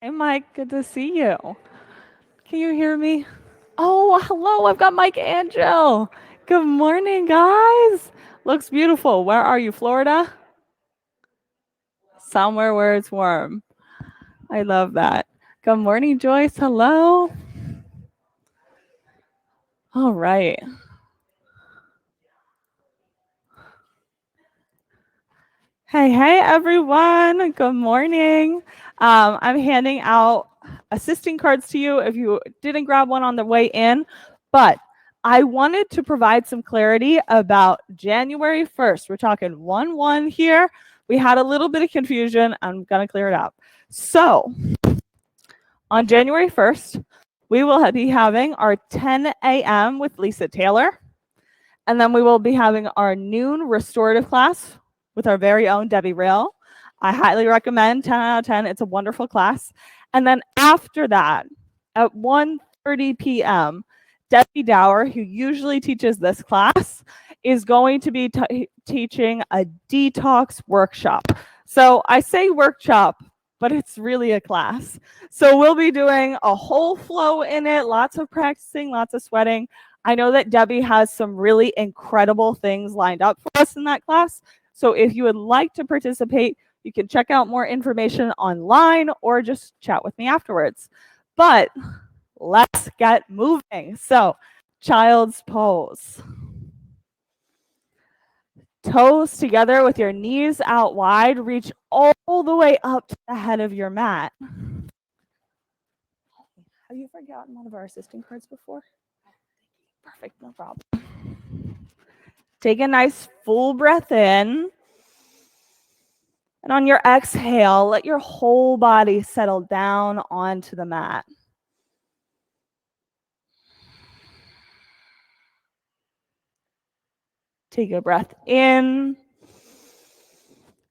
Hey, Mike, good to see you. Can you hear me? Oh, hello, I've got Mike and Jill. Good morning, guys. Looks beautiful. Where are you, Florida? Somewhere where it's warm. I love that. Good morning, Joyce. Hello. All right. Hey, everyone. Good morning. I'm handing out assisting cards to you if you didn't grab one on the way in, but I wanted to provide some clarity about January 1st. We're talking 1/1 here. We had a little bit of confusion. I'm going to clear it up. So on January 1st, we will be having our 10 a.m. with Lisa Taylor. And then we will be having our noon restorative class with our very own Debbie Rail. I highly recommend, 10 out of 10. It's a wonderful class. And then after that, at 1:30 p.m., Debbie Dower, who usually teaches this class, is going to be teaching a detox workshop. So I say workshop, but it's really a class. So we'll be doing a whole flow in it, lots of practicing, lots of sweating. I know that Debbie has some really incredible things lined up for us in that class. So if you would like to participate, you can check out more information online or just chat with me afterwards. But let's get moving. So child's pose. Toes together with your knees out wide. Reach all the way up to the head of your mat. Have you forgotten one of our assisting cards before? Perfect, no problem. Take a nice full breath in. And on your exhale, let your whole body settle down onto the mat. Take a breath in.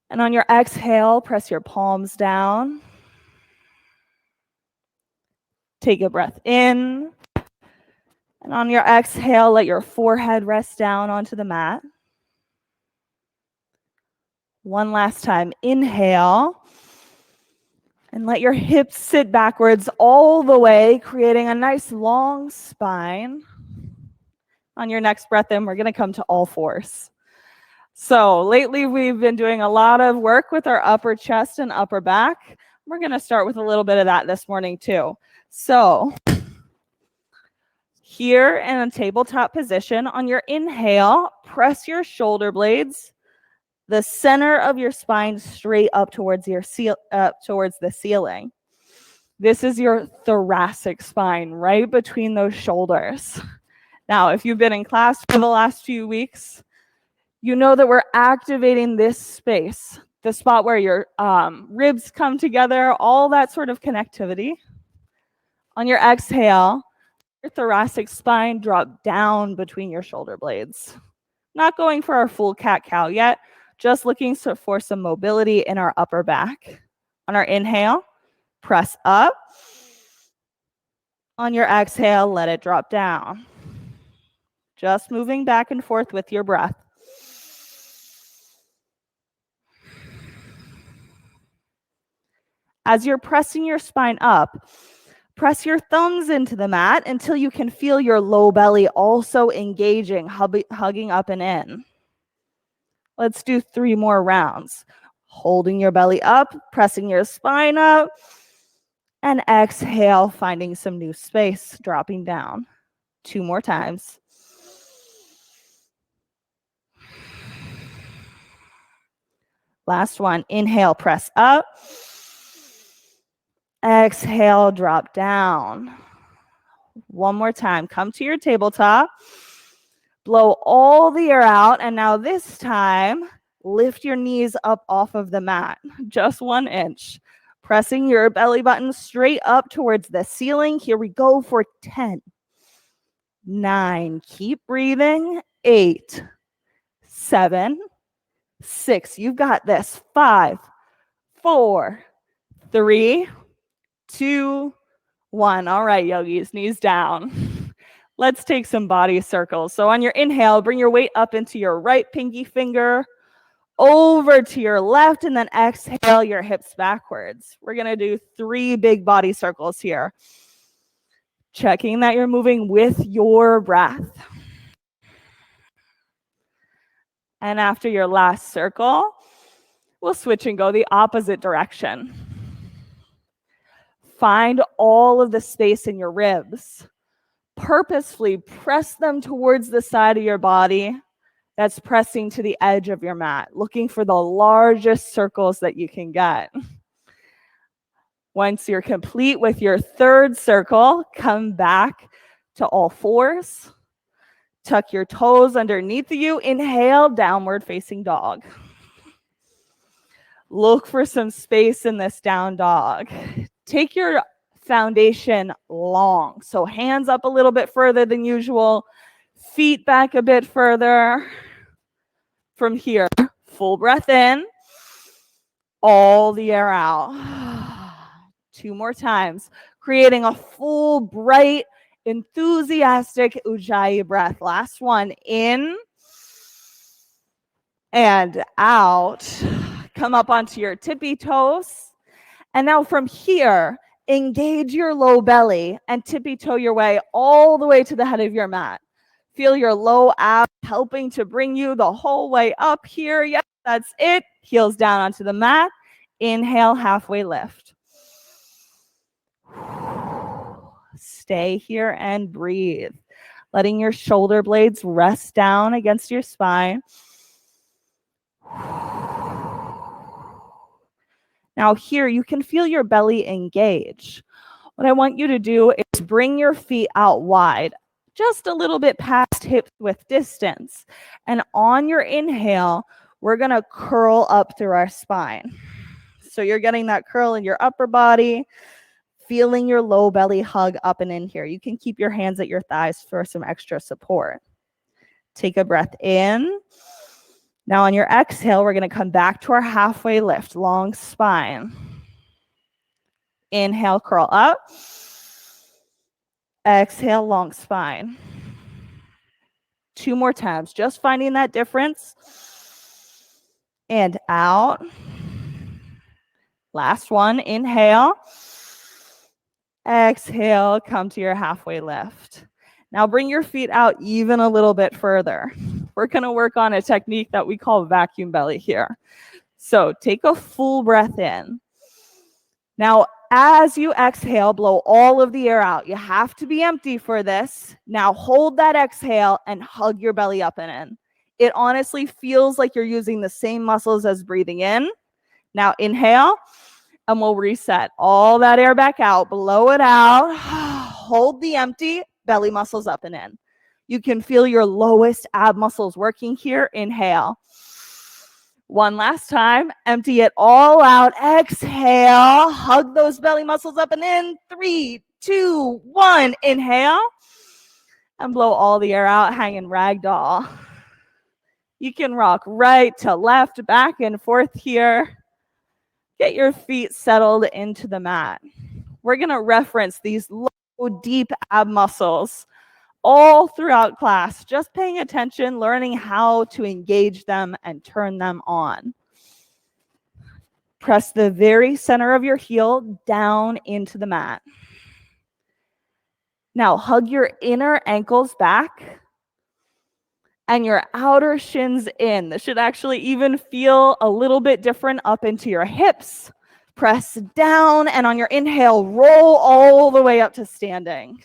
And on your exhale, press your palms down. Take a breath in. And on your exhale, let your forehead rest down onto the mat. One last time, inhale. And let your hips sit backwards all the way, creating a nice long spine. On your next breath in, we're going to come to all fours. So lately, we've been doing a lot of work with our upper chest and upper back. We're going to start with a little bit of that this morning, too. So here in a tabletop position, on your inhale, press your shoulder blades, the center of your spine straight up towards the ceiling. This is your thoracic spine, right between those shoulders. Now, if you've been in class for the last few weeks, you know that we're activating this space, the spot where your ribs come together, all that sort of connectivity. On your exhale, your thoracic spine drop down between your shoulder blades. Not going for our full cat-cow yet, just looking for some mobility in our upper back. On our inhale, press up. On your exhale, let it drop down. Just moving back and forth with your breath. As you're pressing your spine up, press your thumbs into the mat until you can feel your low belly also engaging, hugging up and in. Let's do 3 more rounds. Holding your belly up, pressing your spine up, and exhale, finding some new space, dropping down. 2 more times. Last one. Inhale, press up. Exhale, drop down. 1 more time. Come to your tabletop. Blow all the air out. And now this time, lift your knees up off of the mat. Just 1 inch. Pressing your belly button straight up towards the ceiling. Here we go for 10. 9. Keep breathing. 8. 7. 6. You've got this. 5. 4. 3. 2. 1. All right, yogis, knees down. Let's take some body circles. So on your inhale, bring your weight up into your right pinky finger, over to your left, and then exhale your hips backwards. We're going to do 3 big body circles here. Checking that you're moving with your breath. And after your last circle, we'll switch and go the opposite direction. Find all of the space in your ribs. Purposefully press them towards the side of your body that's pressing to the edge of your mat, looking for the largest circles that you can get. Once you're complete with your 3rd circle, come back to all fours. Tuck your toes underneath you. Inhale, downward facing dog. Look for some space in this down dog. Take your foundation long. So hands up a little bit further than usual. Feet back a bit further. From here, full breath in. All the air out. 2 more times. Creating a full, bright, enthusiastic Ujjayi breath. Last one, in and out. Come up onto your tippy toes. And now from here, engage your low belly and tippy toe your way all the way to the head of your mat. Feel your low abs helping to bring you the whole way up here. Yes, that's it. Heels down onto the mat. Inhale, halfway lift. Stay here and breathe. Letting your shoulder blades rest down against your spine. Now here, you can feel your belly engage. What I want you to do is bring your feet out wide, just a little bit past hips width distance. And on your inhale, we're going to curl up through our spine. So you're getting that curl in your upper body, feeling your low belly hug up and in here. You can keep your hands at your thighs for some extra support. Take a breath in. Now on your exhale, we're going to come back to our halfway lift, long spine. Inhale, curl up. Exhale, long spine. 2 more times, just finding that difference. And out. Last one, inhale. Exhale, come to your halfway lift. Now bring your feet out even a little bit further. We're going to work on a technique that we call vacuum belly here. So take a full breath in. Now, as you exhale, blow all of the air out. You have to be empty for this. Now hold that exhale and hug your belly up and in. It honestly feels like you're using the same muscles as breathing in. Now inhale, and we'll reset all that air back out. Blow it out. Hold the empty, belly muscles up and in. You can feel your lowest ab muscles working here. Inhale. One last time. Empty it all out. Exhale. Hug those belly muscles up and in. 3, 2, 1. Inhale. And blow all the air out. Hanging ragdoll. You can rock right to left, back and forth here. Get your feet settled into the mat. We're going to reference these low, deep ab muscles all throughout class, just paying attention, learning how to engage them and turn them on. Press the very center of your heel down into the mat. Now hug your inner ankles back and your outer shins in. This should actually even feel a little bit different up into your hips. Press down, and on your inhale, roll all the way up to standing.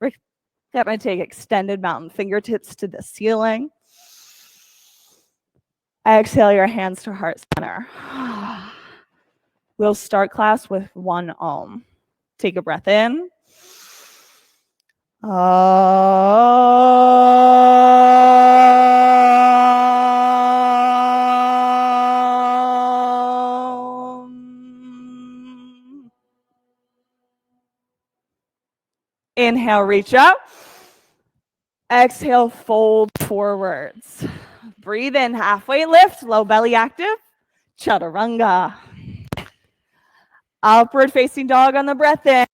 We're going to take extended mountain fingertips to the ceiling. Exhale your hands to heart center. We'll start class with 1 Om. Take a breath in. Inhale, reach up. Exhale, fold forwards. Breathe in, halfway lift, low belly active. Chaturanga. Upward facing dog on the breath in.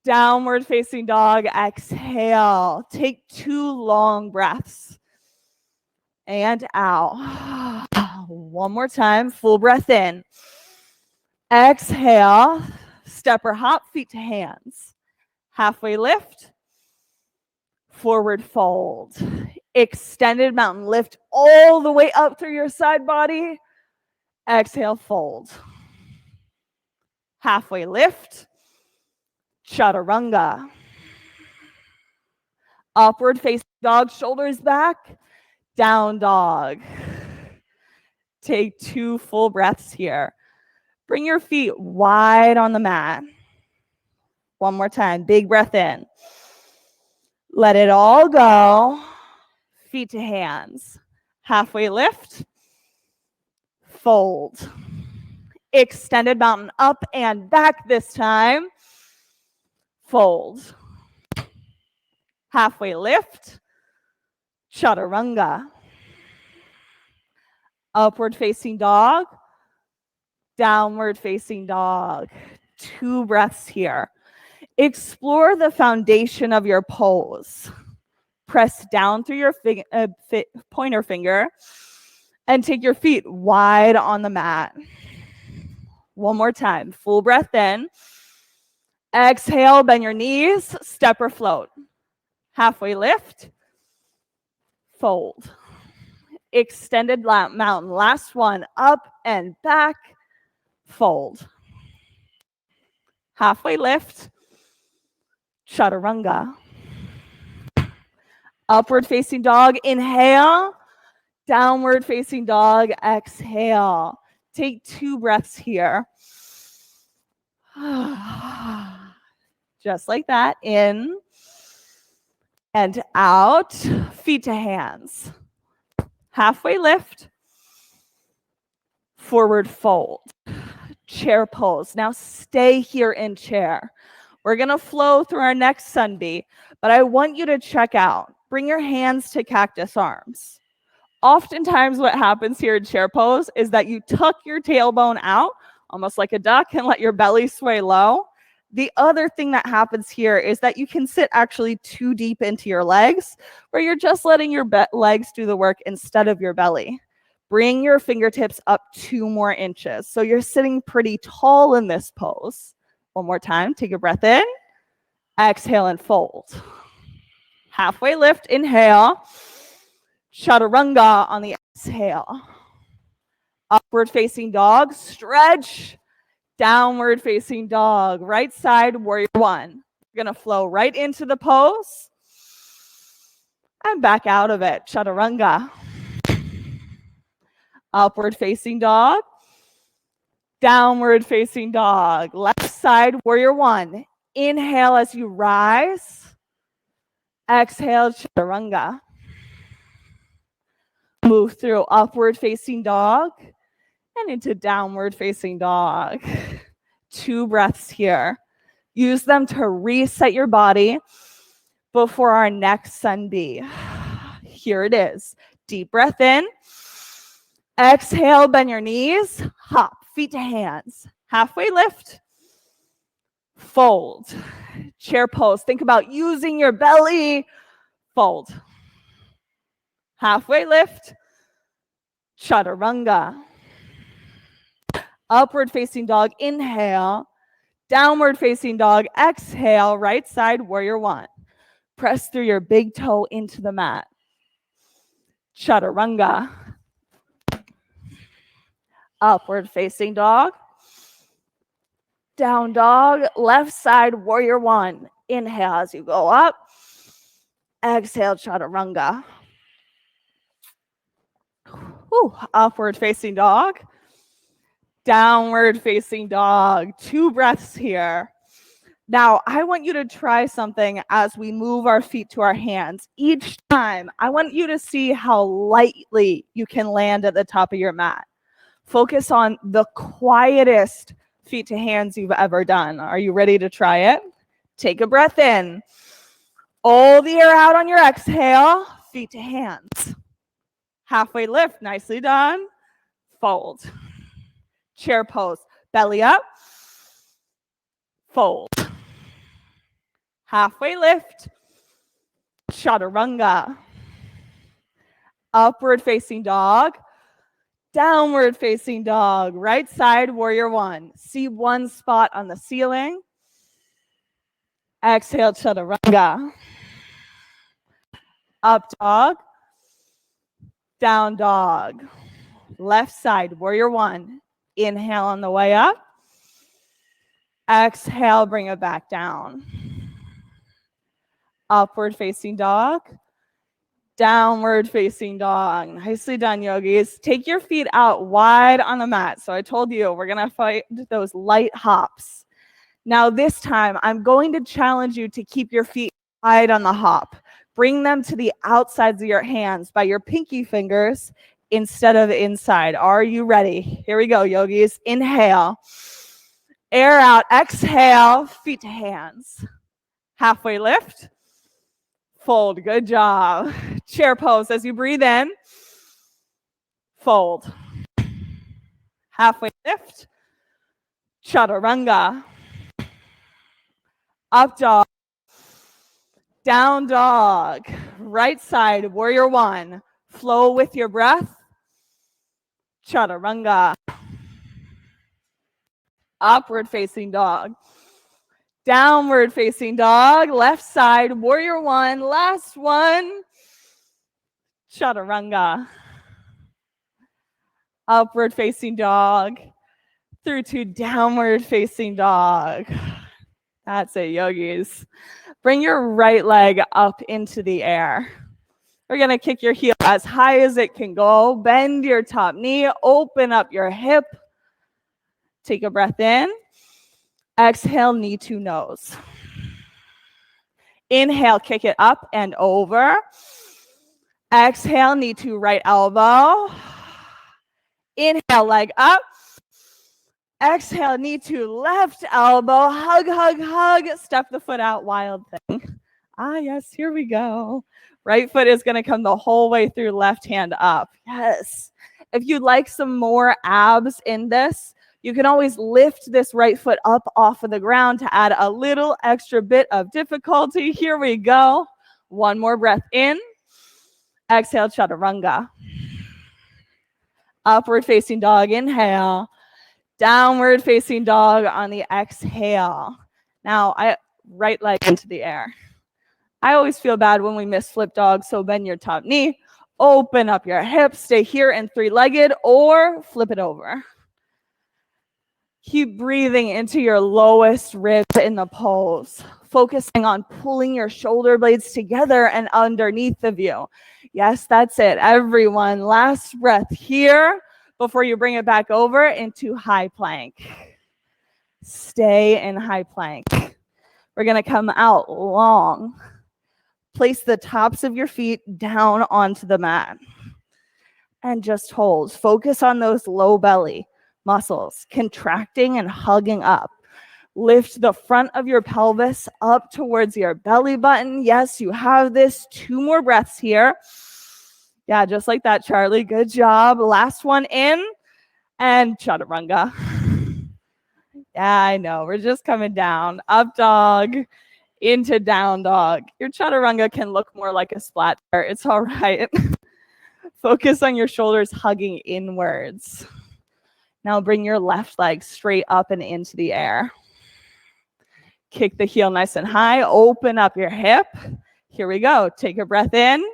Downward facing dog, exhale. Take 2 long breaths. and out. One more time, full breath in. Exhale, step or hop, feet to hands. Halfway lift, forward fold. Extended mountain lift all the way up through your side body. Exhale, fold. Halfway lift, chaturanga. Upward facing dog, shoulders back, down dog. Take 2 full breaths here. Bring your feet wide on the mat. One more time, big breath in. Let it all go. Feet to hands. Halfway lift, fold. Extended mountain up and back this time. Fold. Halfway lift, chaturanga. Upward facing dog, downward facing dog. 2 breaths here. Explore the foundation of your pose. Press down through your pointer finger and take your feet wide on the mat. One more time, full breath in. Exhale, bend your knees, step or float. Halfway lift, fold. Extended mountain, last one, up and back, fold. Halfway lift, chaturanga. Upward facing dog, inhale. Downward facing dog, exhale. Take 2 breaths here. Just like that, in and out, feet to hands. Halfway lift, forward fold, chair pose. Now stay here in chair. We're gonna flow through our next sun bee, but I want you to check out. Bring your hands to cactus arms. Oftentimes what happens here in chair pose is that you tuck your tailbone out, almost like a duck, and let your belly sway low. The other thing that happens here is that you can sit actually too deep into your legs, where you're just letting your legs do the work instead of your belly. Bring your fingertips up 2 more inches. So you're sitting pretty tall in this pose. One more time, take a breath in, exhale and fold. Halfway lift, inhale, chaturanga on the exhale. Upward facing dog, stretch. Downward facing dog, right side, warrior 1. You're gonna flow right into the pose and back out of it, chaturanga. Upward facing dog, downward facing dog, left side, warrior 1. Inhale as you rise, exhale, chaturanga. Move through upward facing dog and into downward facing dog. 2 breaths here. Use them to reset your body before our next sun bee. Here it is. Deep breath in. Exhale, bend your knees. Hop, feet to hands. Halfway lift. Fold. Chair pose. Think about using your belly. Fold. Halfway lift. Chaturanga. Upward facing dog, inhale. Downward facing dog, exhale. Right side, warrior 1. Press through your big toe into the mat. Chaturanga. Upward facing dog. Down dog, left side, warrior 1. Inhale as you go up. Exhale, chaturanga. Upward facing dog. Downward facing dog. 2 breaths here. Now, I want you to try something as we move our feet to our hands. Each time, I want you to see how lightly you can land at the top of your mat. Focus on the quietest feet to hands you've ever done. Are you ready to try it? Take a breath in. All the air out on your exhale. Feet to hands. Halfway lift. Nicely done. Fold. Chair pose. Belly up. Fold. Halfway lift. Chaturanga. Upward facing dog. Downward facing dog. Right side, warrior one. See one spot on the ceiling. Exhale, chaturanga. Up dog. Down dog. Left side, warrior one. Inhale on the way up. Exhale, bring it back down. Upward facing dog. Downward facing dog. Nicely done, yogis. Take your feet out wide on the mat. So I told you we're going to fight those light hops. Now this time, I'm going to challenge you to keep your feet wide on the hop. Bring them to the outsides of your hands by your pinky fingers instead of inside. Are you ready? Here we go, yogis. Inhale. Air out. Exhale. Feet to hands. Halfway lift. Fold. Good job. Chair pose as you breathe in. Fold. Halfway lift. Chaturanga. Up dog. Down dog. Right side, warrior one. Flow with your breath. Chaturanga. Upward facing dog. Downward facing dog. Left side, warrior one. Last one. Chaturanga. Upward facing dog. Through to downward facing dog. That's it, yogis. Bring your right leg up into the air. We're going to kick your heel as high as it can go. Bend your top knee. Open up your hip. Take a breath in. Exhale, knee to nose. Inhale, kick it up and over. Exhale, knee to right elbow. Inhale, leg up. Exhale, knee to left elbow. Hug, hug, hug. Step the foot out, wild thing. Ah, yes, here we go. Right foot is going to come the whole way through, left hand up. Yes. If you'd like some more abs in this, you can always lift this right foot up off of the ground to add a little extra bit of difficulty. Here we go. One more breath in. Exhale, chaturanga. Upward facing dog, inhale. Downward facing dog on the exhale. Now, right leg into the air. I always feel bad when we miss flip dog, so bend your top knee. Open up your hips. Stay here in three-legged or flip it over. Keep breathing into your lowest ribs in the pose, focusing on pulling your shoulder blades together and underneath of you. Yes, that's it, everyone. Last breath here before you bring it back over into high plank. Stay in high plank. We're going to come out long. Place the tops of your feet down onto the mat. And just hold. Focus on those low belly muscles, contracting and hugging up. Lift the front of your pelvis up towards your belly button. Yes, you have this. 2 more breaths here. Yeah, just like that, Charlie. Good job. Last one in. And chaturanga. Yeah, I know. We're just coming down. Up dog into down dog. Your chaturanga can look more like a splat there. It's all right. Focus on your shoulders hugging inwards. Now bring your left leg straight up and into the air. Kick the heel nice and high. Open up your hip. Here we go. Take a breath in.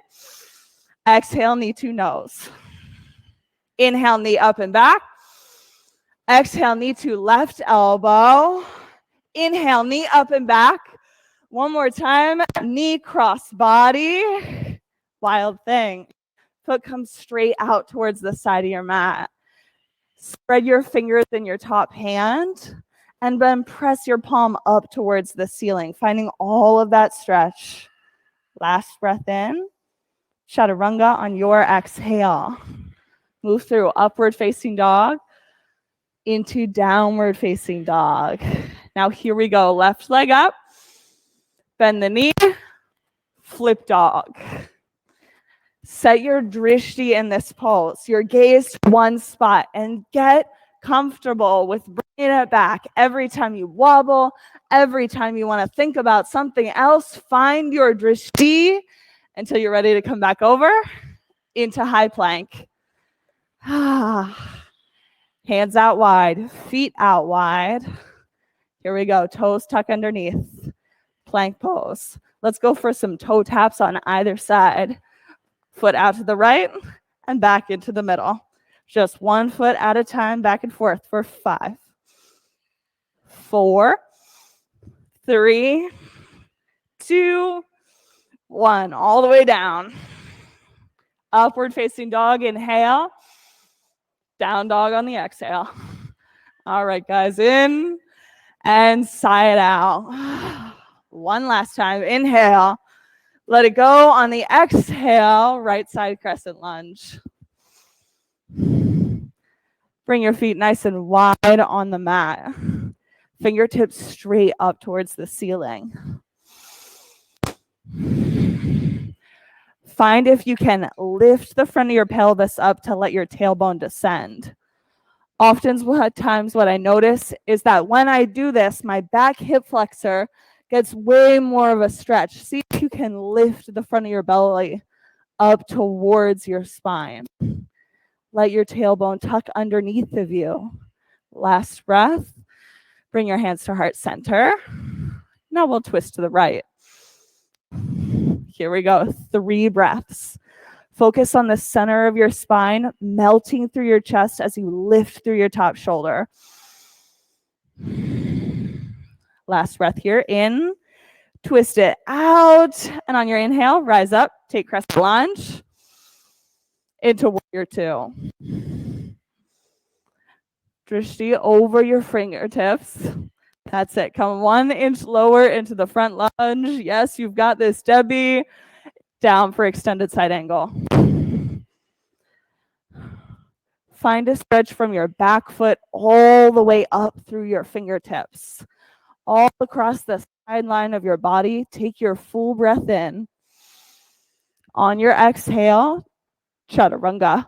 Exhale, knee to nose. Inhale, knee up and back. Exhale, knee to left elbow. Inhale, knee up and back. One more time. Knee cross body. Wild thing. Foot comes straight out towards the side of your mat. Spread your fingers in your top hand and then press your palm up towards the ceiling, finding all of that stretch. Last breath in. Chaturanga on your exhale. Move through upward facing dog into downward facing dog. Now here we go. Left leg up. Bend the knee. Flip dog. Set your drishti in this pose, your gaze to one spot, and get comfortable with bringing it back. Every time you wobble, every time you want to think about something else, find your drishti until you're ready to come back over into high plank. Hands out wide, feet out wide. Here we go, toes tuck underneath, plank pose. Let's go for some toe taps on either side. Foot out to the right and back into the middle. Just 1 foot at a time, back and forth for 5, 4, 3, 2, 1. All the way down. Upward facing dog, inhale. Down dog on the exhale. All right, guys, in and sigh it out. One last time, inhale. Let it go on the exhale, right side crescent lunge. Bring your feet nice and wide on the mat. Fingertips straight up towards the ceiling. Find if you can lift the front of your pelvis up to let your tailbone descend. Oftentimes what I notice is that when I do this, my back hip flexor gets way more of a stretch. See if you can lift the front of your belly up towards your spine. Let your tailbone tuck underneath of you. Last breath. Bring your hands to heart center. Now we'll twist to the right. Here we go. 3 breaths. Focus on the center of your spine, melting through your chest as you lift through your top shoulder. Last breath here. In. Twist it out. And on your inhale, rise up. Take crescent lunge. Into warrior 2. Drishti over your fingertips. That's it. Come 1 inch lower into the front lunge. Yes, you've got this, Debbie. Down for extended side angle. Find a stretch from your back foot all the way up through your fingertips. All across the sideline of your body. Take your full breath in. On your exhale, chaturanga.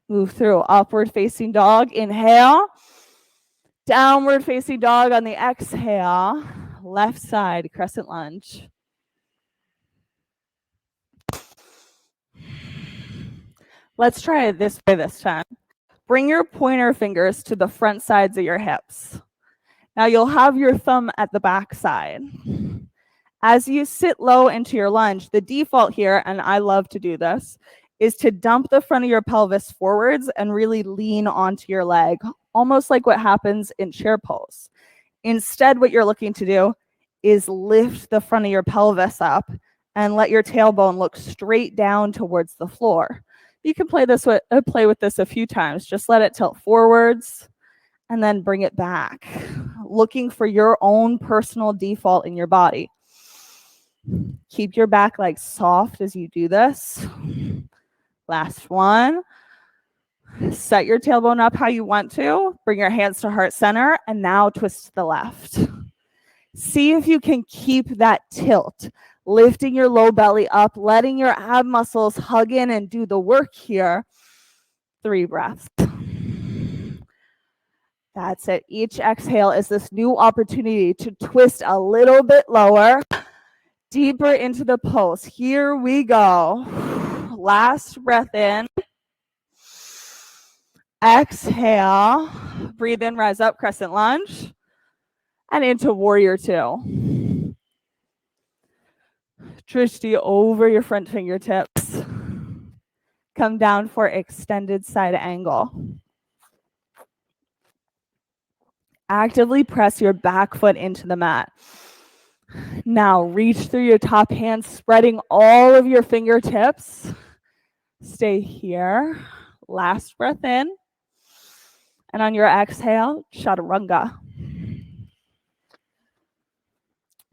Move through upward facing dog. Inhale. Downward facing dog on the exhale. Left side crescent lunge. Let's try it this way this time. Bring your pointer fingers to the front sides of your hips. Now you'll have your thumb at the back side. As you sit low into your lunge, the default here, and I love to do this, is to dump the front of your pelvis forwards and really lean onto your leg, almost like what happens in chair pose. Instead, what you're looking to do is lift the front of your pelvis up and let your tailbone look straight down towards the floor. You can play with this a few times. Just let it tilt forwards and then bring it back, looking for your own personal default in your body. Keep your back legs soft as you do this. Last one. Set your tailbone up how you want to. Bring your hands to heart center and now twist to the left. See if you can keep that tilt, lifting your low belly up, letting your ab muscles hug in and do the work here. 3 breaths. That's it. Each exhale is this new opportunity to twist a little bit lower, deeper into the pose. Here we go. Last breath in. Exhale. Breathe in, rise up, crescent lunge. And into warrior 2. Drishti over your front fingertips. Come down for extended side angle. Actively press your back foot into the mat. Now reach through your top hand, spreading all of your fingertips. Stay here. Last breath in. And on your exhale, chaturanga.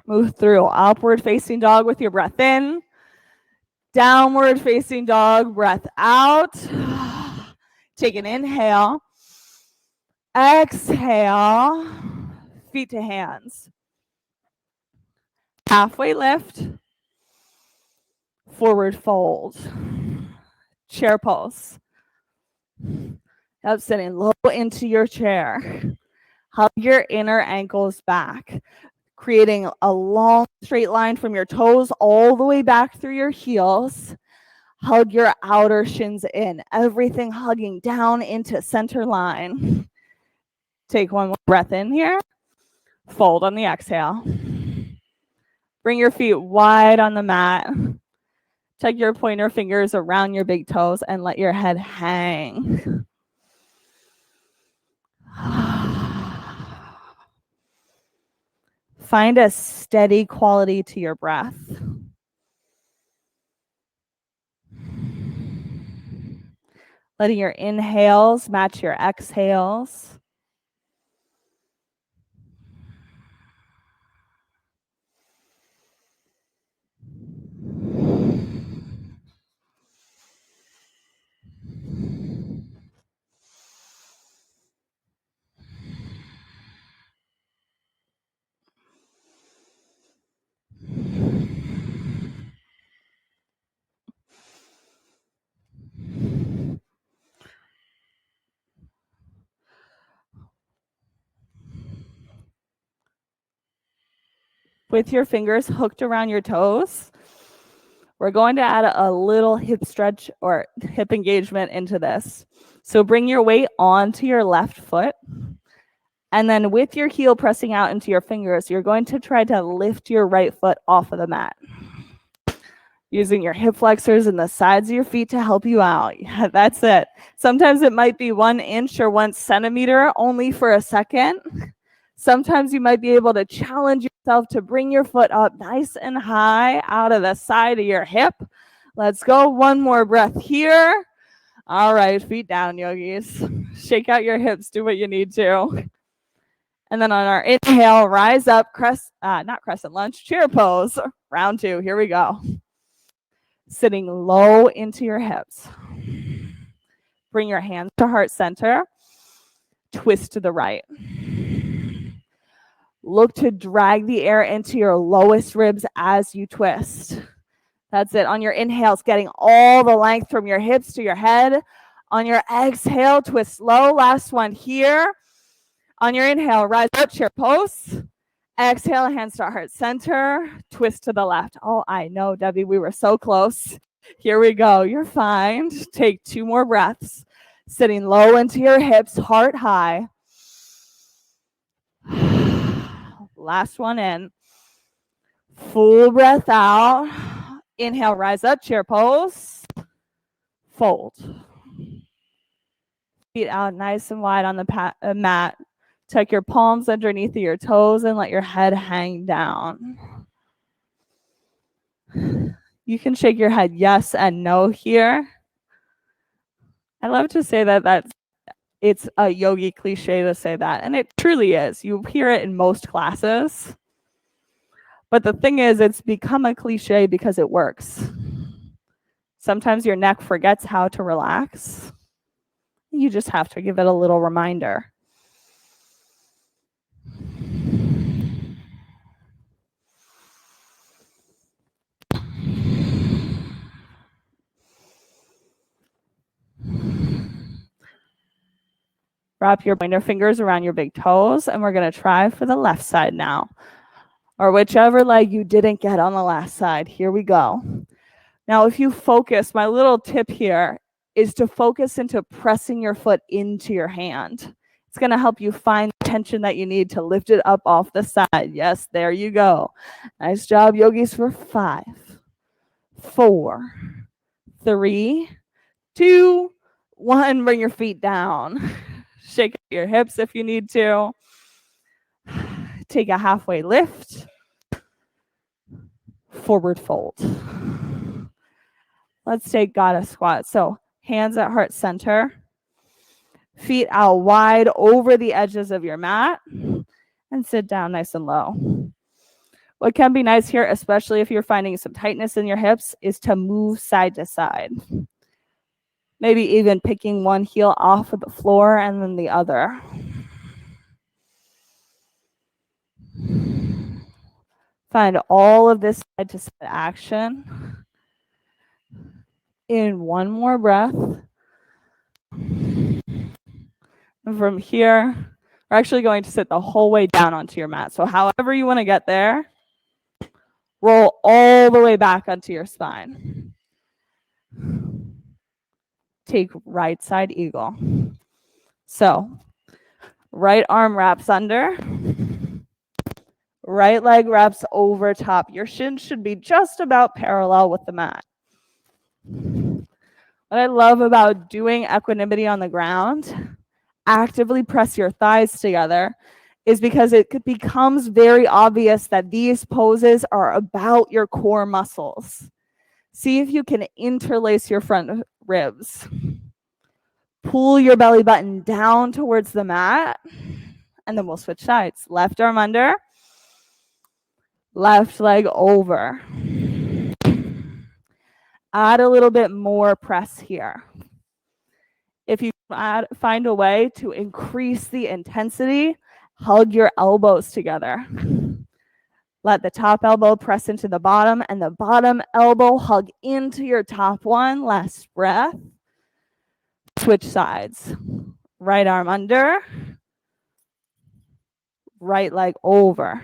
Move through upward facing dog with your breath in. Downward facing dog, breath out. Take an inhale. Exhale. Feet to hands. Halfway lift. Forward fold. Chair pose. Up, sitting low into your chair. Hug your inner ankles back. creating a long straight line from your toes all the way back through your heels. Hug your outer shins in, everything hugging down into center line. Take one more breath in here. Fold on the exhale. Bring your feet wide on the mat. Tuck your pointer fingers around your big toes and let your head hang. Find a steady quality to your breath. Letting your inhales match your exhales. With your fingers hooked around your toes, we're going to add a little hip stretch or hip engagement into this. So bring your weight onto your left foot. And then with your heel pressing out into your fingers, you're going to try to lift your right foot off of the mat. Using your hip flexors and the sides of your feet to help you out. Yeah, that's it. Sometimes it might be 1 inch or 1 centimeter only for a second. Sometimes you might be able to challenge yourself to bring your foot up nice and high out of the side of your hip. Let's go. One more breath here. All right, feet down, yogis. Shake out your hips. Do what you need to. And then on our inhale, rise up, not crescent lunge, chair pose. Round 2. Here we go. Sitting low into your hips. Bring your hands to heart center. Twist to the right. Look to drag the air into your lowest ribs as you twist. That's it. On your inhales, getting all the length from your hips to your head. On your exhale, twist low. Last one here. On your inhale, rise up, chair pose. Exhale, hands to heart center. Twist to the left. Oh, I know, Debbie, we were so close. Here we go. You're fine. Take 2 more breaths. Sitting low into your hips, heart high. Last one in. Full breath out. Inhale, rise up, chair pose. Fold. Feet out nice and wide on the mat. Tuck your palms underneath of your toes and let your head hang down. You can shake your head yes and no here. I love to say that it's a yogi cliche to say that, and it truly is. You hear it in most classes. But the thing is, it's become a cliche because it works. Sometimes your neck forgets how to relax. You just have to give it a little reminder. Wrap your pointer fingers around your big toes, and we're going to try for the left side now, or whichever leg you didn't get on the last side. Here we go. Now, if you focus, my little tip here is to focus into pressing your foot into your hand. It's going to help you find the tension that you need to lift it up off the side. Yes, there you go. Nice job, yogis, for 5, 4, 3, 2, 1. Bring your feet down. Shake your hips if you need to. Take a halfway lift. Forward fold. Let's take goddess squat. So hands at heart center. Feet out wide over the edges of your mat. And sit down nice and low. What can be nice here, especially if you're finding some tightness in your hips, is to move side to side. Maybe even picking one heel off of the floor and then the other. Find all of this side to side action. In one more breath. And from here, We're actually going to sit the whole way down onto your mat. So however you want to get there, roll all the way back onto your spine. Take right side eagle. So right arm wraps under, right leg wraps over top. Your shins should be just about parallel with the mat. What I love about doing equanimity on the ground, actively press your thighs together, is because it becomes very obvious that these poses are about your core muscles. See if you can interlace your front ribs. Pull your belly button down towards the mat, and then we'll switch sides. Left arm under, left leg over. Add a little bit more press here. If you find a way to increase the intensity, hug your elbows together. Let the top elbow press into the bottom and the bottom elbow hug into your top one. Last breath. Switch sides. Right arm under. Right leg over.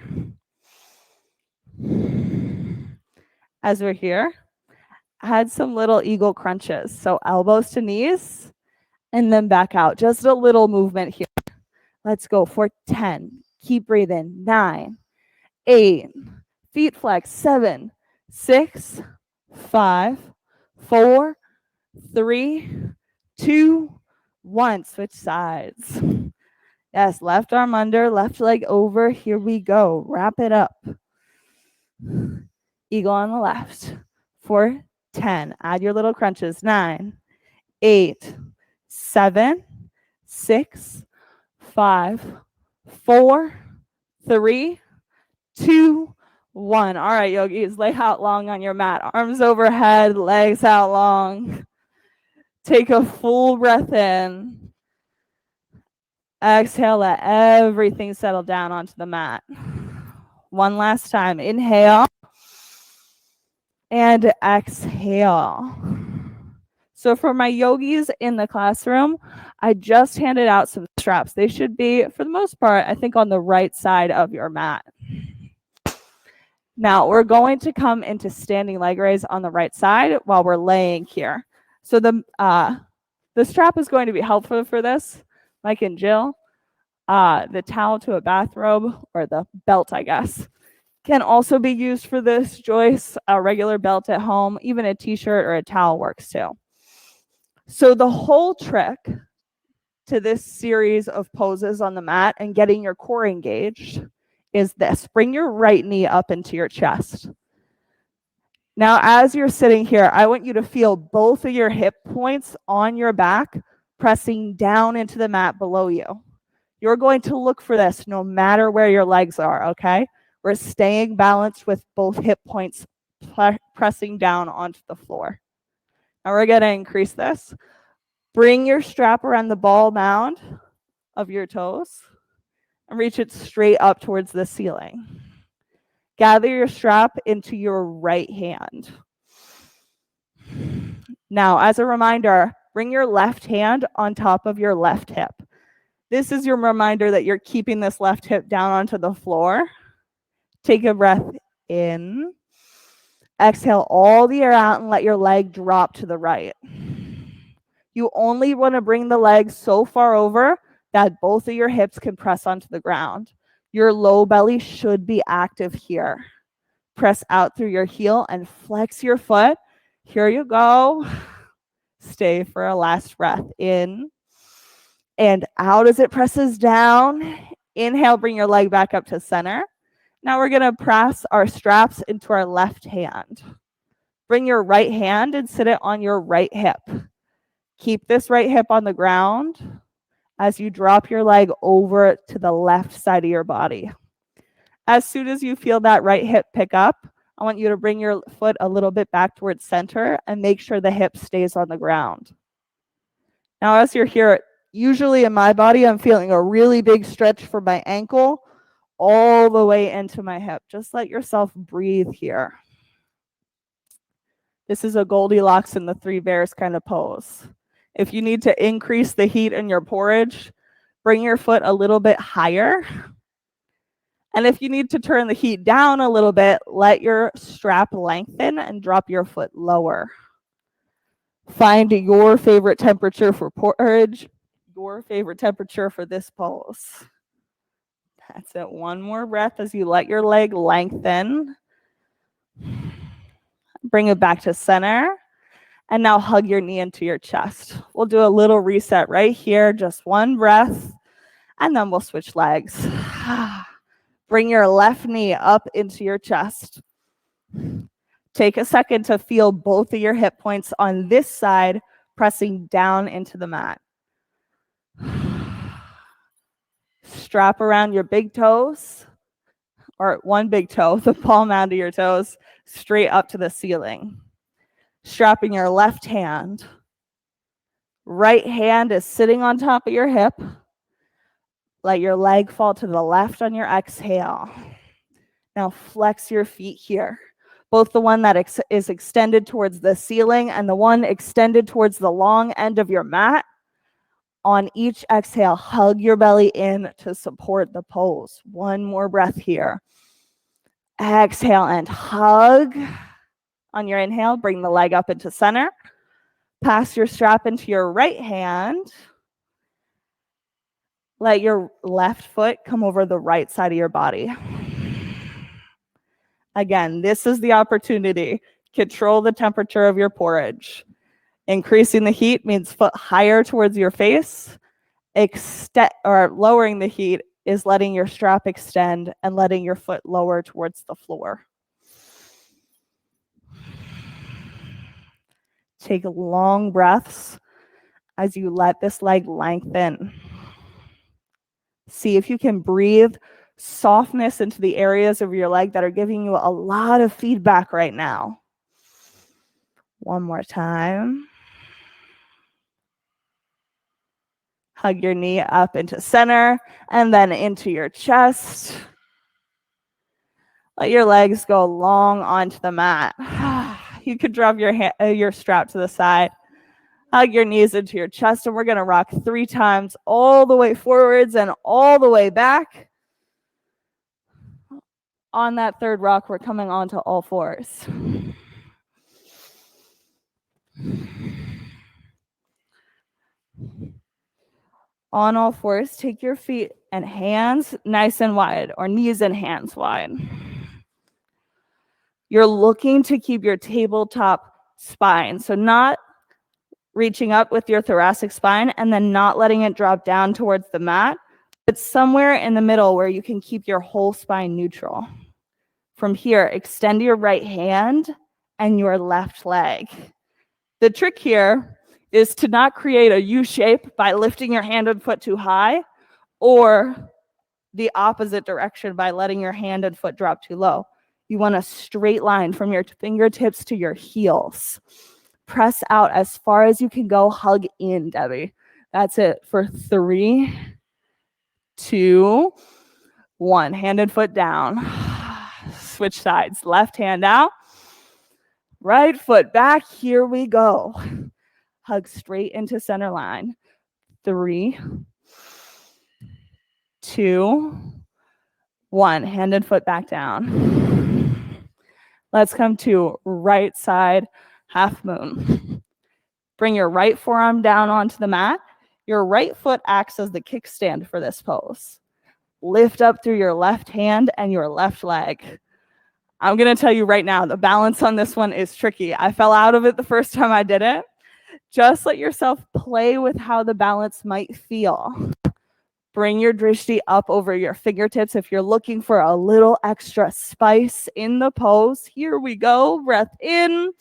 As we're here, add some little eagle crunches. So elbows to knees and then back out. Just a little movement here. Let's go for 10. Keep breathing. 9, 8, feet flex. 7, 6, 5, 4, 3, 2, 1. Switch sides. Yes, left arm under, left leg over. Here we go. Wrap it up. Eagle on the left. For 10. Add your little crunches. 9, 8, 7, 6, 5, 4, 3, 2, 1. All right, yogis, lay out long on your mat. Arms overhead, legs out long. Take a full breath in. Exhale, let everything settle down onto the mat. One last time. Inhale and exhale. So for my yogis in the classroom, I just handed out some straps. They should be, for the most part, I think on the right side of your mat. Now we're going to come into standing leg raise on the right side while we're laying here. So the strap is going to be helpful for this, Mike and Jill. The towel to a bathrobe, or the belt, I guess, can also be used for this, Joyce. A regular belt at home, even a t-shirt or a towel works too. So the whole trick to this series of poses on the mat and getting your core engaged is this. Bring your right knee up into your chest. Now, as you're sitting here, I want you to feel both of your hip points on your back pressing down into the mat below you. You're going to look for this no matter where your legs are, okay? We're staying balanced with both hip points pressing down onto the floor. Now we're going to increase this. Bring your strap around the ball mound of your toes and reach it straight up towards the ceiling. Gather your strap into your right hand. Now, as a reminder, bring your left hand on top of your left hip. This is your reminder that you're keeping this left hip down onto the floor. Take a breath in. Exhale all the air out and let your leg drop to the right. You only want to bring the leg so far over that both of your hips can press onto the ground. Your low belly should be active here. Press out through your heel and flex your foot. Here you go. Stay for a last breath. In and out as it presses down. Inhale, bring your leg back up to center. Now we're going to press our straps into our left hand. Bring your right hand and sit it on your right hip. Keep this right hip on the ground as you drop your leg over to the left side of your body. As soon as you feel that right hip pick up, I want you to bring your foot a little bit back towards center and make sure the hip stays on the ground. Now, as you're here, usually in my body, I'm feeling a really big stretch from my ankle all the way into my hip. Just let yourself breathe here. This is a Goldilocks and the Three Bears kind of pose. If you need to increase the heat in your porridge, Bring your foot a little bit higher. And if you need to turn the heat down a little bit, let your strap lengthen and drop your foot lower. Find your favorite temperature for porridge, your favorite temperature for this pose. That's it. One more breath as you let your leg lengthen. Bring it back to center. And now hug your knee into your chest. We'll do a little reset right here, just one breath, and then we'll switch legs. Bring your left knee up into your chest. Take a second to feel both of your hip points on this side pressing down into the mat. Strap around your big toes, or one big toe, the palm out of your toes, straight up to the ceiling. Strapping your left hand. Right hand is sitting on top of your hip. Let your leg fall to the left on your exhale. Now flex your feet here. Both the one that is extended towards the ceiling and the one extended towards the long end of your mat. On each exhale, hug your belly in to support the pose. One more breath here. Exhale and hug. On your inhale, bring the leg up into center. Pass your strap into your right hand. Let your left foot come over the right side of your body. Again, this is the opportunity. Control the temperature of your porridge. Increasing the heat means foot higher towards your face. Lowering the heat is letting your strap extend and letting your foot lower towards the floor. Take long breaths as you let this leg lengthen. See if you can breathe softness into the areas of your leg that are giving you a lot of feedback right now. One more time. Hug your knee up into center and then into your chest. Let your legs go long onto the mat. You could drop your strap to the side. Hug your knees into your chest, and we're going to rock 3 times all the way forwards and all the way back. On that third rock, we're coming onto all fours. On all fours, take your feet and hands nice and wide, or knees and hands wide. You're looking to keep your tabletop spine, so not reaching up with your thoracic spine and then not letting it drop down towards the mat, but somewhere in the middle where you can keep your whole spine neutral. From here, extend your right hand and your left leg. The trick here is to not create a U shape by lifting your hand and foot too high, or the opposite direction by letting your hand and foot drop too low. You want a straight line from your fingertips to your heels. Press out as far as you can go. Hug in, Debbie. That's it for 3, 2, 1. Hand and foot down. Switch sides. Left hand out. Right foot back. Here we go. Hug straight into center line. 3, 2, 1. Hand and foot back down. Let's come to right side half moon. Bring your right forearm down onto the mat. Your right foot acts as the kickstand for this pose. Lift up through your left hand and your left leg. I'm going to tell you right now, the balance on this one is tricky. I fell out of it the first time I did it. Just let yourself play with how the balance might feel. Bring your drishti up over your fingertips if you're looking for a little extra spice in the pose. Here we go. Breath in.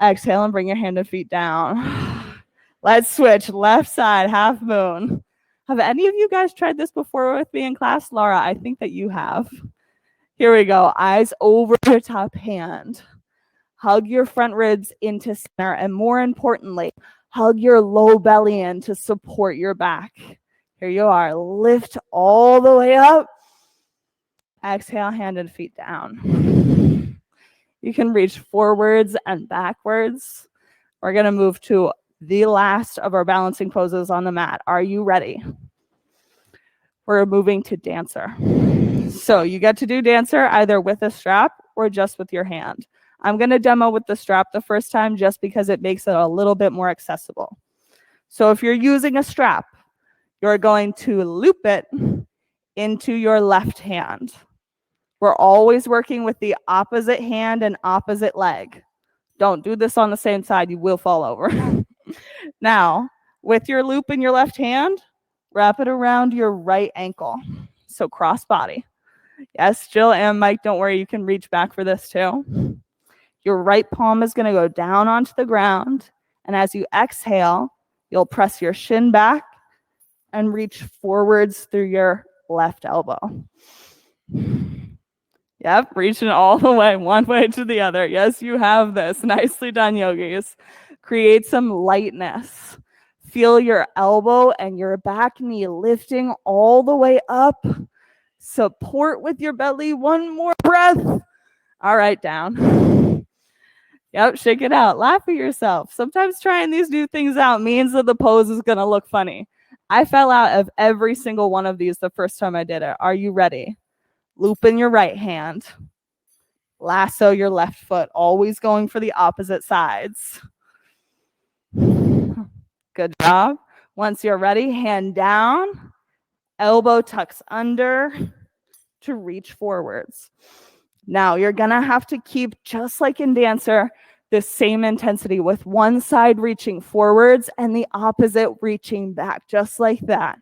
Exhale and bring your hand and feet down. Let's switch. Left side, half moon. Have any of you guys tried this before with me in class? Laura, I think that you have. Here we go. Eyes over your top hand. Hug your front ribs into center. And more importantly, hug your low belly in to support your back. Here you are. Lift all the way up. Exhale, hand and feet down. You can reach forwards and backwards. We're going to move to the last of our balancing poses on the mat. Are you ready? we're moving to dancer. So you get to do dancer either with a strap or just with your hand. I'm going to demo with the strap the first time just because it makes it a little bit more accessible. So if you're using a strap, you're going to loop it into your left hand. We're always working with the opposite hand and opposite leg. Don't do this on the same side, you will fall over. Now, with your loop in your left hand, wrap it around your right ankle. So cross body. Yes, Jill and Mike, don't worry, you can reach back for this too. Your right palm is going to go down onto the ground, and as you exhale, you'll press your shin back and reach forwards through your left elbow. Yep, reaching all the way, one way to the other. Yes, you have this. Nicely done, yogis. Create some lightness. Feel your elbow and your back knee lifting all the way up. Support with your belly. One more breath. All right, down. Yep, shake it out. Laugh at yourself. Sometimes trying these new things out means that the pose is going to look funny. I fell out of every single one of these the first time I did it. Are you ready? Loop in your right hand. Lasso your left foot, always going for the opposite sides. Good job. Once you're ready, hand down, elbow tucks under to reach forwards. Now you're gonna have to keep, just like in dancer, the same intensity with one side reaching forwards and the opposite reaching back, just like that.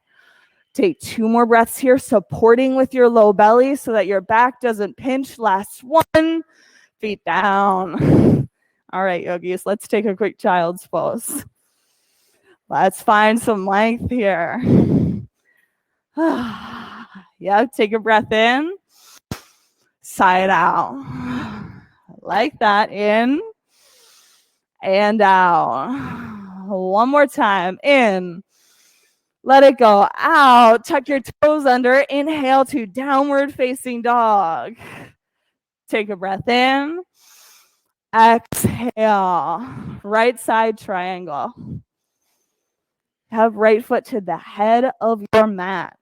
Take 2 more breaths here, supporting with your low belly so that your back doesn't pinch. Last one, feet down. All right, yogis, let's take a quick child's pose. Let's find some length here. Yeah, take a breath in, side out. Like that, in and out. One more time, in. Let it go out. Tuck your toes under. Inhale to downward facing dog. Take a breath in. Exhale. Right side triangle. Have right foot to the head of your mat.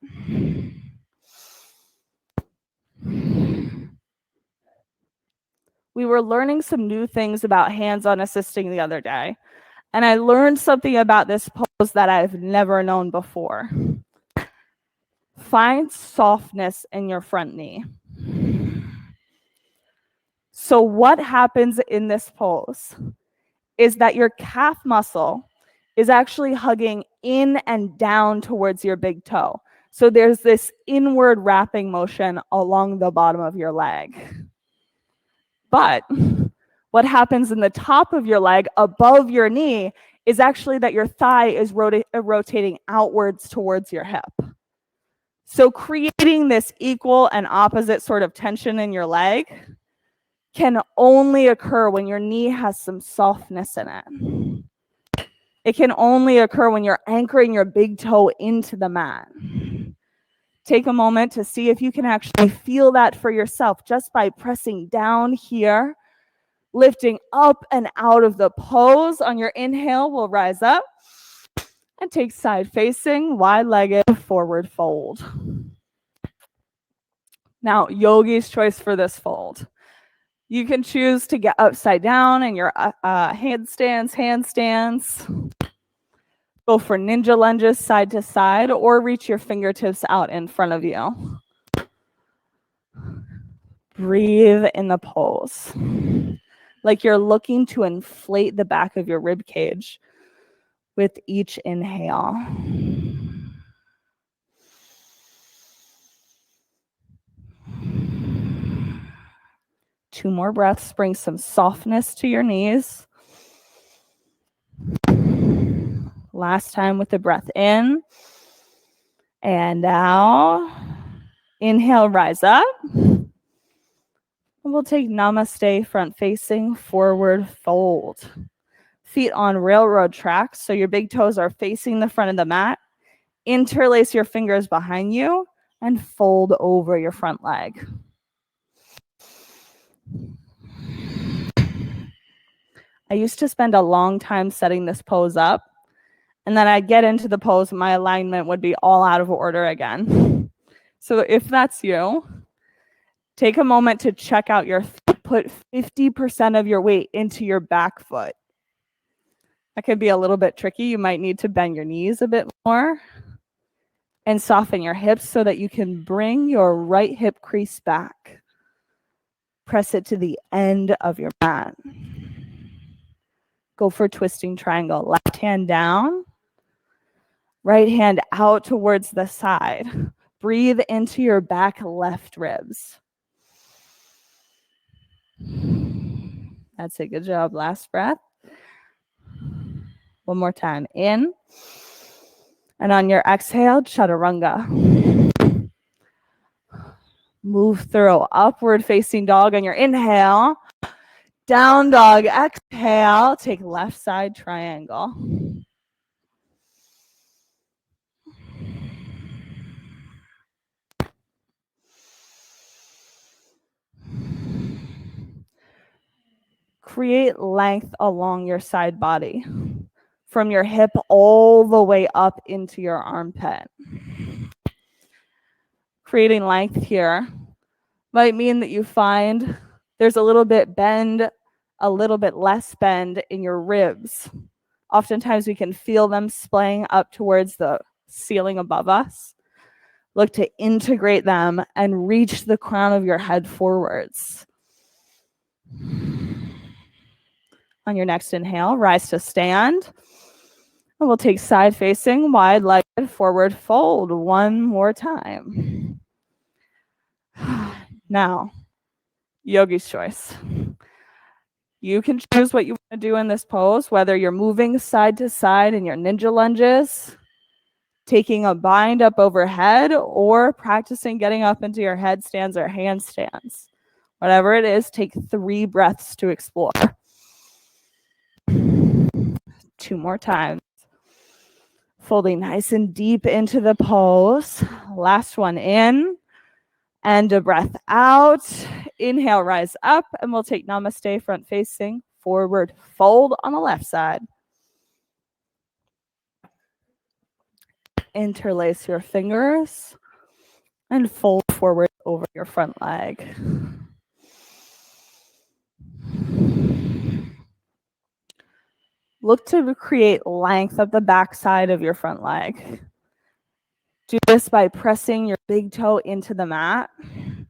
We were learning some new things about hands-on assisting the other day, and I learned something about this pose that I've never known before. Find softness in your front knee. So what happens in this pose is that your calf muscle is actually hugging in and down towards your big toe. So there's this inward wrapping motion along the bottom of your leg. But what happens in the top of your leg above your knee is actually that your thigh is rotating outwards towards your hip. So creating this equal and opposite sort of tension in your leg can only occur when your knee has some softness in it. It can only occur when you're anchoring your big toe into the mat. Take a moment to see if you can actually feel that for yourself just by pressing down here, lifting up and out of the pose. On your inhale, we'll rise up and take side facing, wide-legged forward fold. Now, yogi's choice for this fold. You can choose to get upside down in your handstands. Go for ninja lunges side to side, or reach your fingertips out in front of you. Breathe in the pose. Like you're looking to inflate the back of your rib cage with each inhale. Two more breaths, bring some softness to your knees. Last time with the breath in and out. Inhale, rise up. And we'll take namaste, front facing, forward fold. Feet on railroad tracks, so your big toes are facing the front of the mat. Interlace your fingers behind you and fold over your front leg. I used to spend a long time setting this pose up, and then I'd get into the pose and my alignment would be all out of order again. So if that's you, take a moment to check out your feet. Put 50% of your weight into your back foot. That could be a little bit tricky. You might need to bend your knees a bit more and soften your hips so that you can bring your right hip crease back. Press it to the end of your mat. Go for twisting triangle. Left hand down, right hand out towards the side. Breathe into your back left ribs. That's a good job. Last breath. One more time. In. And on your exhale, chaturanga. Move through upward facing dog on your inhale. Down dog, exhale. Take left side triangle. Create length along your side body, from your hip all the way up into your armpit. Creating length here might mean that you find there's a little bit bend, a little bit less bend in your ribs. Oftentimes we can feel them splaying up towards the ceiling above us. Look to integrate them and reach the crown of your head forwards. On your next inhale, rise to stand. And we'll take side facing, wide-legged forward fold one more time. Now, yogi's choice. You can choose what you want to do in this pose, whether you're moving side to side in your ninja lunges, taking a bind up overhead, or practicing getting up into your headstands or handstands. Whatever it is, take 3 breaths to explore. 2 more times. Folding nice and deep into the pose. Last one in. And a breath out. Inhale, rise up, and we'll take namaste, front facing, forward fold on the left side. Interlace your fingers and fold forward over your front leg. Look to create length of the back side of your front leg. Do this by pressing your big toe into the mat. And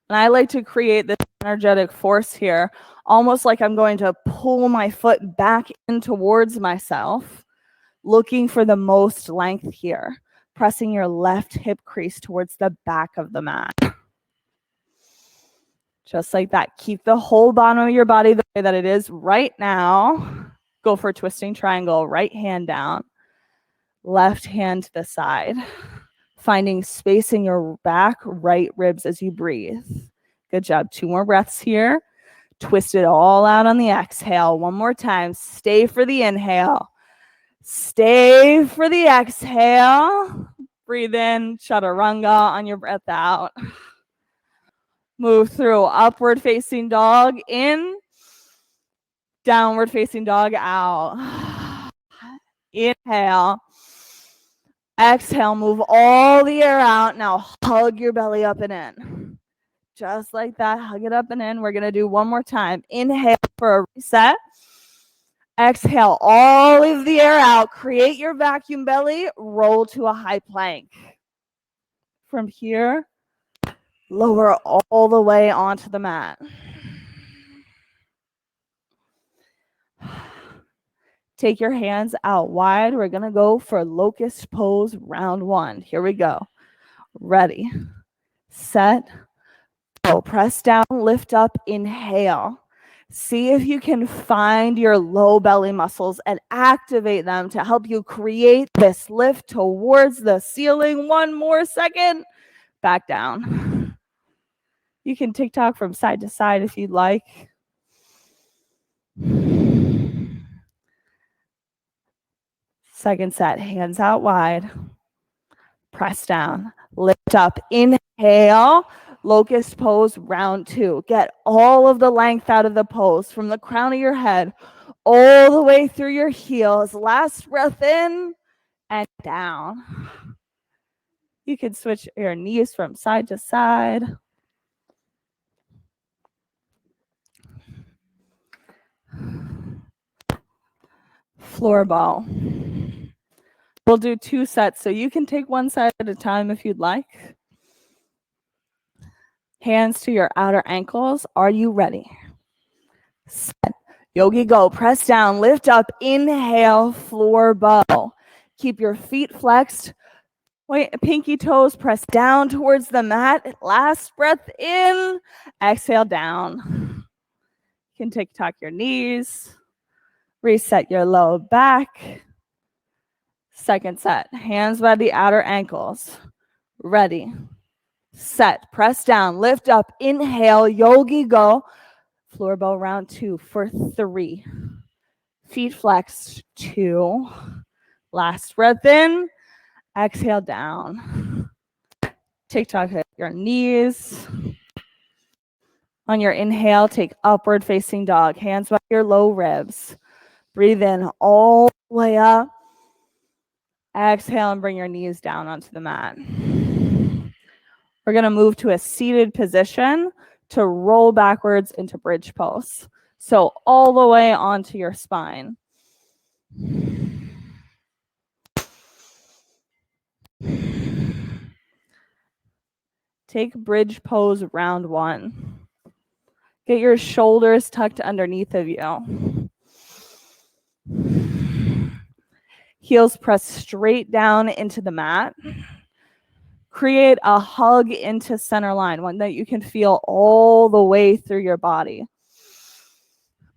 I like to create this energetic force here, almost like I'm going to pull my foot back in towards myself, looking for the most length here, pressing your left hip crease towards the back of the mat. Just like that. Keep the whole bottom of your body the way that it is right now. Go for twisting triangle, right hand down, left hand to the side. Finding space in your back, right ribs as you breathe. Good job. 2 more breaths here. Twist it all out on the exhale. One more time. Stay for the inhale. Stay for the exhale. Breathe in, chaturanga on your breath out. Move through upward facing dog in, downward facing dog out. Inhale. Exhale, move all the air out. Now hug your belly up and in. Just like that, hug it up and in. We're going to do one more time. Inhale for a reset. Exhale all of the air out. Create your vacuum belly. Roll to a high plank. From here, lower all the way onto the mat. Take your hands out wide. We're going to go for locust pose round 1. Here we go. Ready, set, go. Press down, lift up, inhale. See if you can find your low belly muscles and activate them to help you create this lift towards the ceiling. 1 more second. Back down. You can TikTok from side to side if you'd like. Second set, hands out wide. Press down, lift up, inhale, locust pose, round 2. Get all of the length out of the pose from the crown of your head all the way through your heels. Last breath in and down. You can switch your knees from side to side. Floor ball. We'll do 2 sets, so you can take one side at a time if you'd like. Hands to your outer ankles. Are you ready? Set. Yogi go. Press down, lift up, inhale, floor ball. Keep your feet flexed. Wait, pinky toes press down towards the mat. Last breath in. Exhale down. You can tuck your knees. Reset your low back. Second set. Hands by the outer ankles. Ready. Set. Press down. Lift up. Inhale. Yogi go. Floor ball round 2 for 3. Feet flexed. 2. Last breath in. Exhale down. Tuck your knees. On your inhale, take upward facing dog. Hands by your low ribs. Breathe in all the way up. Exhale and bring your knees down onto the mat. We're going to move to a seated position to roll backwards into bridge pose. So all the way onto your spine. Take bridge pose round 1. Get your shoulders tucked underneath of you. Heels press straight down into the mat. Create a hug into center line, one that you can feel all the way through your body.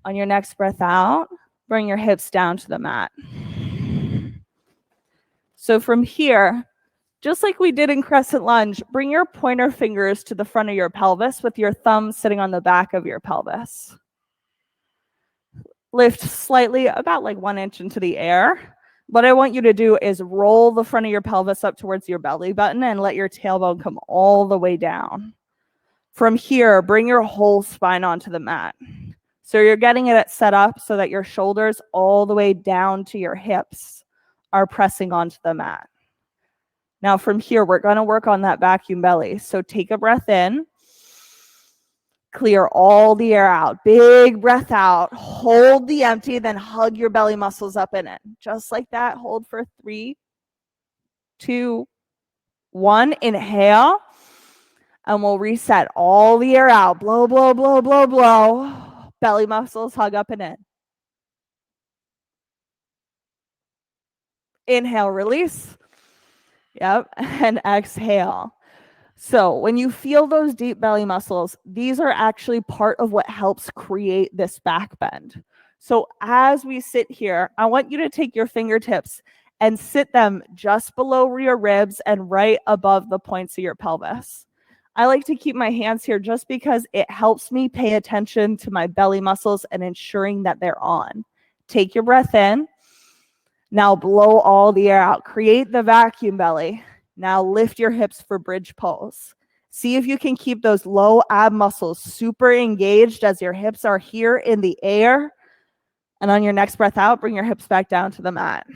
On your next breath out, bring your hips down to the mat. So from here, just like we did in crescent lunge, bring your pointer fingers to the front of your pelvis with your thumbs sitting on the back of your pelvis. Lift slightly, about like 1 inch into the air. What I want you to do is roll the front of your pelvis up towards your belly button and let your tailbone come all the way down. From here, bring your whole spine onto the mat. So you're getting it set up so that your shoulders all the way down to your hips are pressing onto the mat. Now from here, we're going to work on that vacuum belly. So take a breath in. Clear all the air out. Big breath out. Hold the empty, then hug your belly muscles up in it. Just like that. Hold for 3, 2, 1. Inhale. And we'll reset all the air out. Blow, blow, blow, blow, blow. Belly muscles hug up and in. Inhale, release. Yep. And exhale. So when you feel those deep belly muscles, these are actually part of what helps create this back bend. So as we sit here, I want you to take your fingertips and sit them just below your ribs and right above the points of your pelvis. I like to keep my hands here just because it helps me pay attention to my belly muscles and ensuring that they're on. Take your breath in. Now blow all the air out. Create the vacuum belly. Now lift your hips for bridge pose. See if you can keep those low ab muscles super engaged as your hips are here in the air. And on your next breath out, bring your hips back down to the mat.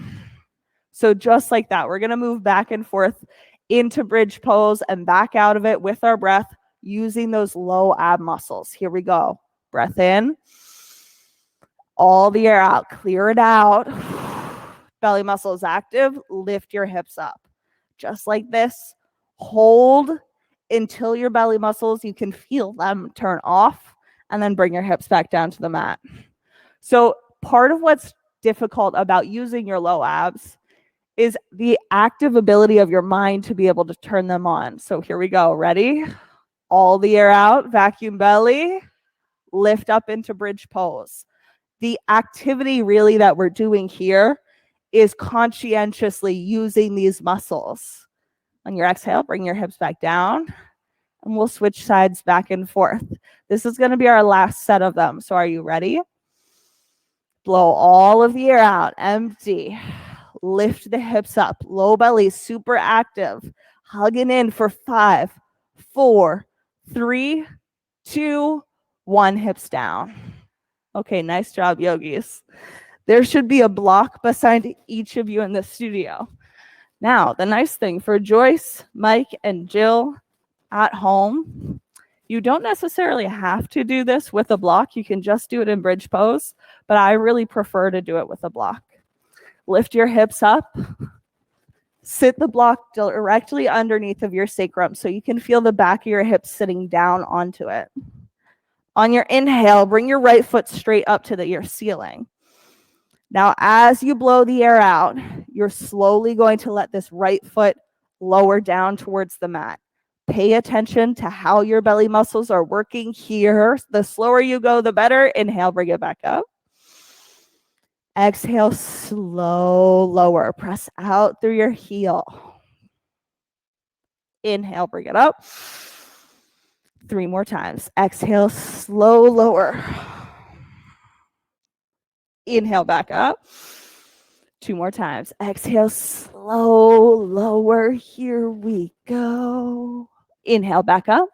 So just like that, we're going to move back and forth into bridge pose and back out of it with our breath using those low ab muscles. Here we go. Breath in. All the air out. Clear it out. Belly muscles active. Lift your hips up. Just like this. Hold until your belly muscles, you can feel them turn off, and then bring your hips back down to the mat. So part of what's difficult about using your low abs is the active ability of your mind to be able to turn them on. So here we go. Ready? All the air out. Vacuum belly. Lift up into bridge pose. The activity really that we're doing here is conscientiously using these muscles. On your exhale, bring your hips back down, and we'll switch sides back and forth. This is going to be our last set of them. So are you ready? Blow all of the air out. Empty. Lift the hips up. Low belly, super active. Hugging in for 5, 4, 3, 2, 1. Hips down. Okay, nice job, yogis. There should be a block beside each of you in the studio. Now, the nice thing for Joyce, Mike, and Jill at home, you don't necessarily have to do this with a block. You can just do it in bridge pose, but I really prefer to do it with a block. Lift your hips up. Sit the block directly underneath of your sacrum so you can feel the back of your hips sitting down onto it. On your inhale, bring your right foot straight up to your ceiling. Now, as you blow the air out, you're slowly going to let this right foot lower down towards the mat. Pay attention to how your belly muscles are working here. The slower you go, the better. Inhale, bring it back up. Exhale, slow, lower. Press out through your heel. Inhale, bring it up. 3 more times. Exhale, slow, lower. Inhale, back up. 2 more times. Exhale, slow, lower. Here we go. Inhale, back up.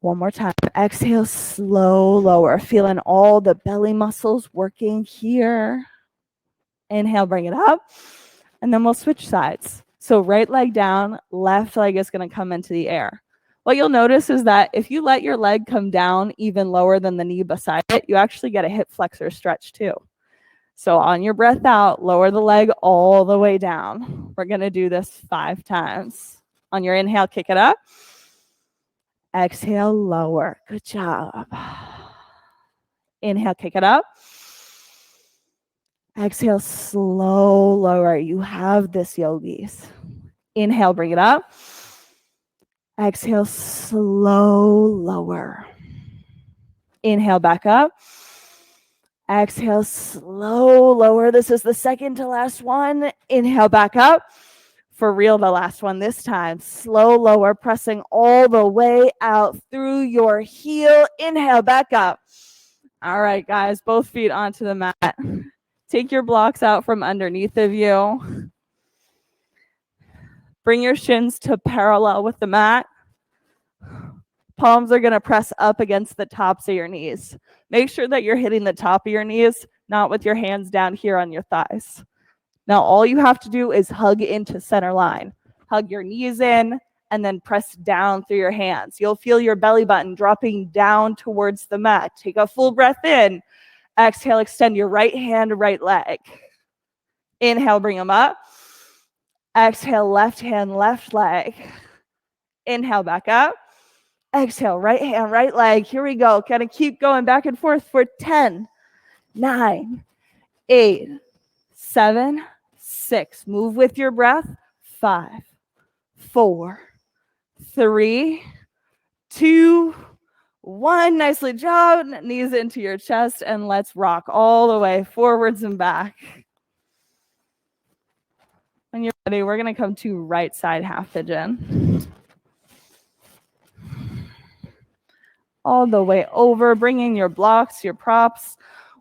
1 more time. Exhale, slow, lower. Feeling all the belly muscles working here. Inhale, bring it up. And then we'll switch sides. So right leg down, left leg is going to come into the air. What you'll notice is that if you let your leg come down even lower than the knee beside it, you actually get a hip flexor stretch too. So on your breath out, lower the leg all the way down. We're going to do this 5 times. On your inhale, kick it up. Exhale, lower. Good job. Inhale, kick it up. Exhale, slow, lower. You have this, yogis. Inhale, bring it up. Exhale, slow, lower. Inhale, back up. Exhale, slow, lower. This is the second to last one. Inhale, back up. For real, the last one this time. Slow, lower, pressing all the way out through your heel. Inhale, back up. All right, guys, both feet onto the mat. Take your blocks out from underneath of you. Bring your shins to parallel with the mat. Palms are going to press up against the tops of your knees. Make sure that you're hitting the top of your knees, not with your hands down here on your thighs. Now, all you have to do is hug into center line. Hug your knees in and then press down through your hands. You'll feel your belly button dropping down towards the mat. Take a full breath in. Exhale, extend your right hand, right leg. Inhale, bring them up. Exhale, left hand, left leg. Inhale, back up. Exhale, right hand, right leg. Here we go. Kind of keep going back and forth for 10, 9, 8, 7, 6. Move with your breath. 5, 4, 3, 2, 1. Nicely job. Knees into your chest, and let's rock all the way forwards and back. When you're ready, we're going to come to right side half pigeon. All the way over, bringing your blocks, your props,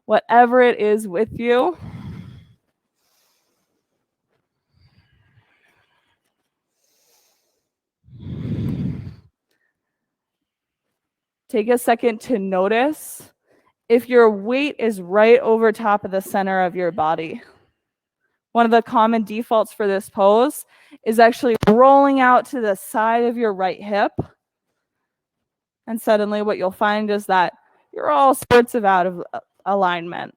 whatever it is with you. Take a second to notice if your weight is right over top of the center of your body. One of the common defaults for this pose is actually rolling out to the side of your right hip. And suddenly what you'll find is that you're all sorts of out of alignment.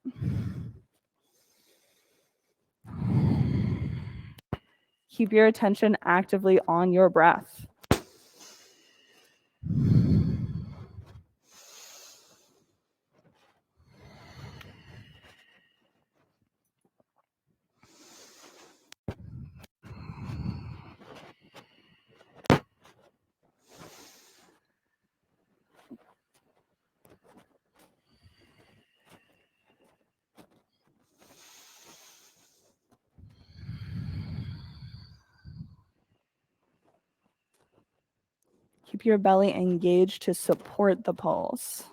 Keep your attention actively on your breath. Keep your belly engaged to support the pulse.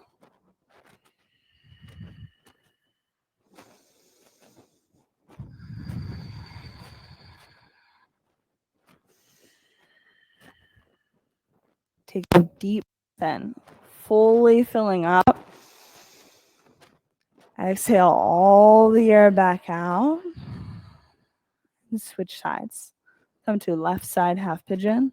Take a deep breath in, fully filling up. Exhale all the air back out. And switch sides. Come to left side half pigeon.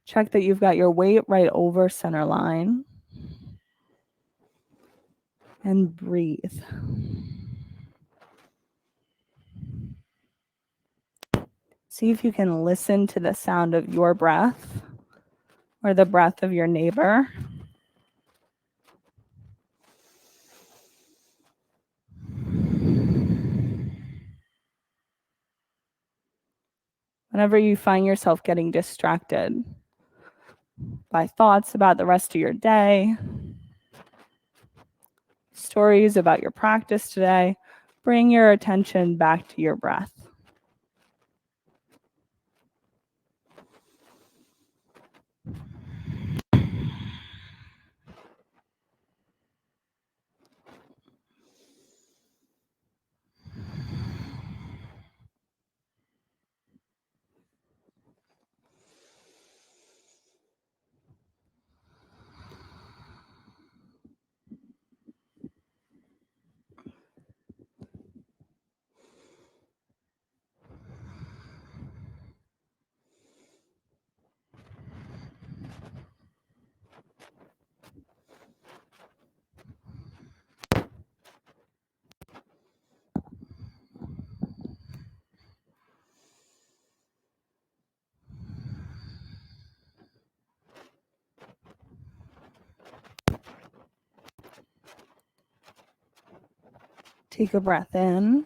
Check that you've got your weight right over center line. And breathe. See if you can listen to the sound of your breath or the breath of your neighbor. Whenever you find yourself getting distracted by thoughts about the rest of your day, stories about your practice today, bring your attention back to your breath. Take a breath in.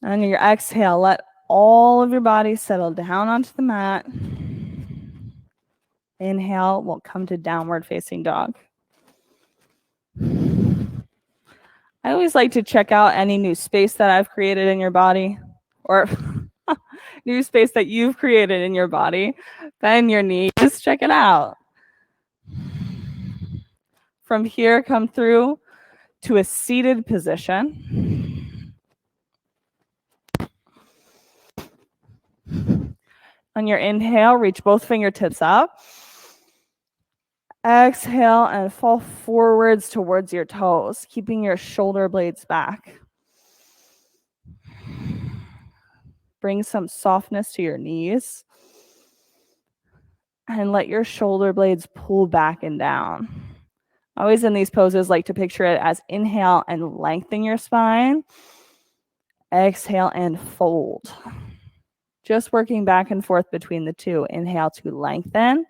And on your exhale, let all of your body settle down onto the mat. Inhale, we'll come to downward facing dog. I always like to check out any new space that I've created in your body, or new space that you've created in your body. Bend your knees, check it out. From here, come through to a seated position. On your inhale, reach both fingertips up. Exhale and fall forwards towards your toes, keeping your shoulder blades back. Bring some softness to your knees. And let your shoulder blades pull back and down. Always in these poses, like to picture it as inhale and lengthen your spine. Exhale and fold. Just working back and forth between the two. Inhale to lengthen.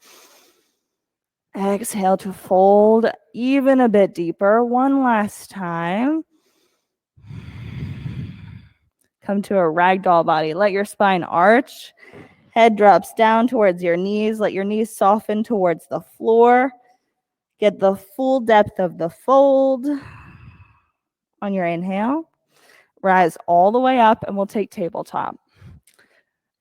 Exhale to fold even a bit deeper. One last time. Come to a ragdoll body. Let your spine arch. Head drops down towards your knees. Let your knees soften towards the floor. Get the full depth of the fold on your inhale. Rise all the way up and we'll take tabletop.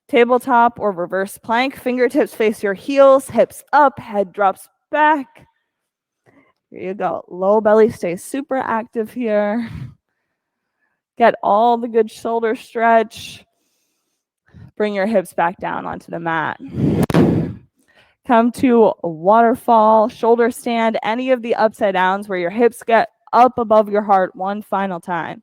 Tabletop or reverse plank. Fingertips face your heels, hips up, head drops back. Here you go. Low belly stays super active here. Get all the good shoulder stretch. Bring your hips back down onto the mat. Come to a waterfall, shoulder stand, any of the upside downs where your hips get up above your heart one final time.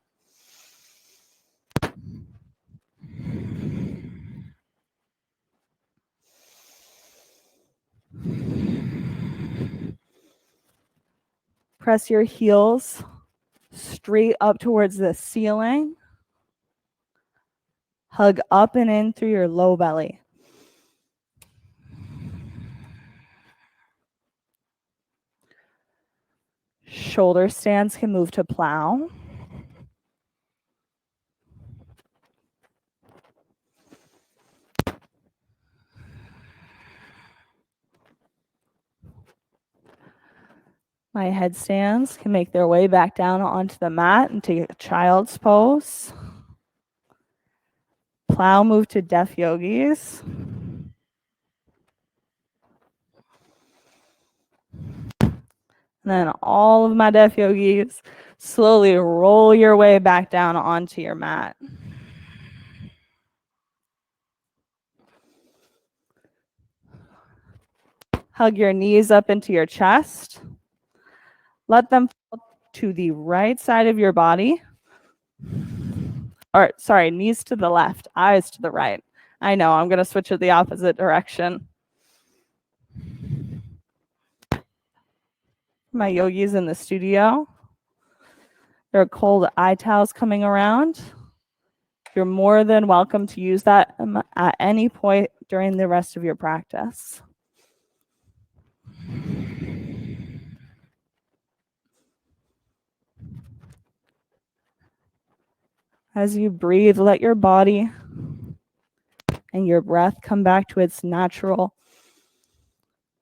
Press your heels straight up towards the ceiling. Hug up and in through your low belly. Shoulder stands can move to plow. My headstands can make their way back down onto the mat and take a child's pose. Plow move to deaf yogis. And then all of my deaf yogis, slowly roll your way back down onto your mat. Hug your knees up into your chest. Let them fall to the right side of your body. Or, sorry, knees to the left, eyes to the right. I know, I'm going to switch it the opposite direction. My yogis in the studio. There are cold eye towels coming around. You're more than welcome to use that at any point during the rest of your practice. As you breathe, let your body and your breath come back to its natural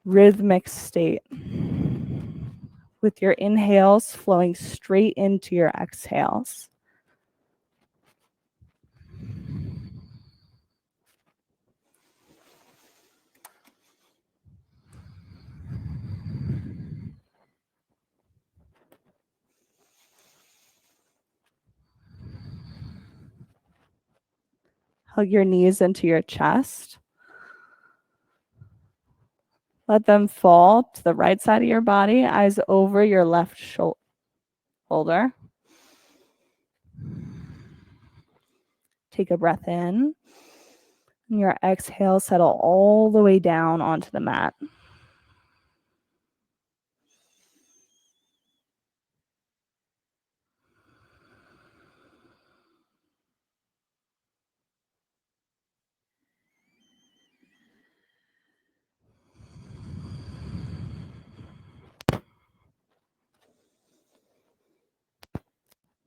rhythmic state, with your inhales flowing straight into your exhales. Hug your knees into your chest. Let them fall to the right side of your body, eyes over your left shoulder. Take a breath in. And your exhale, settle all the way down onto the mat.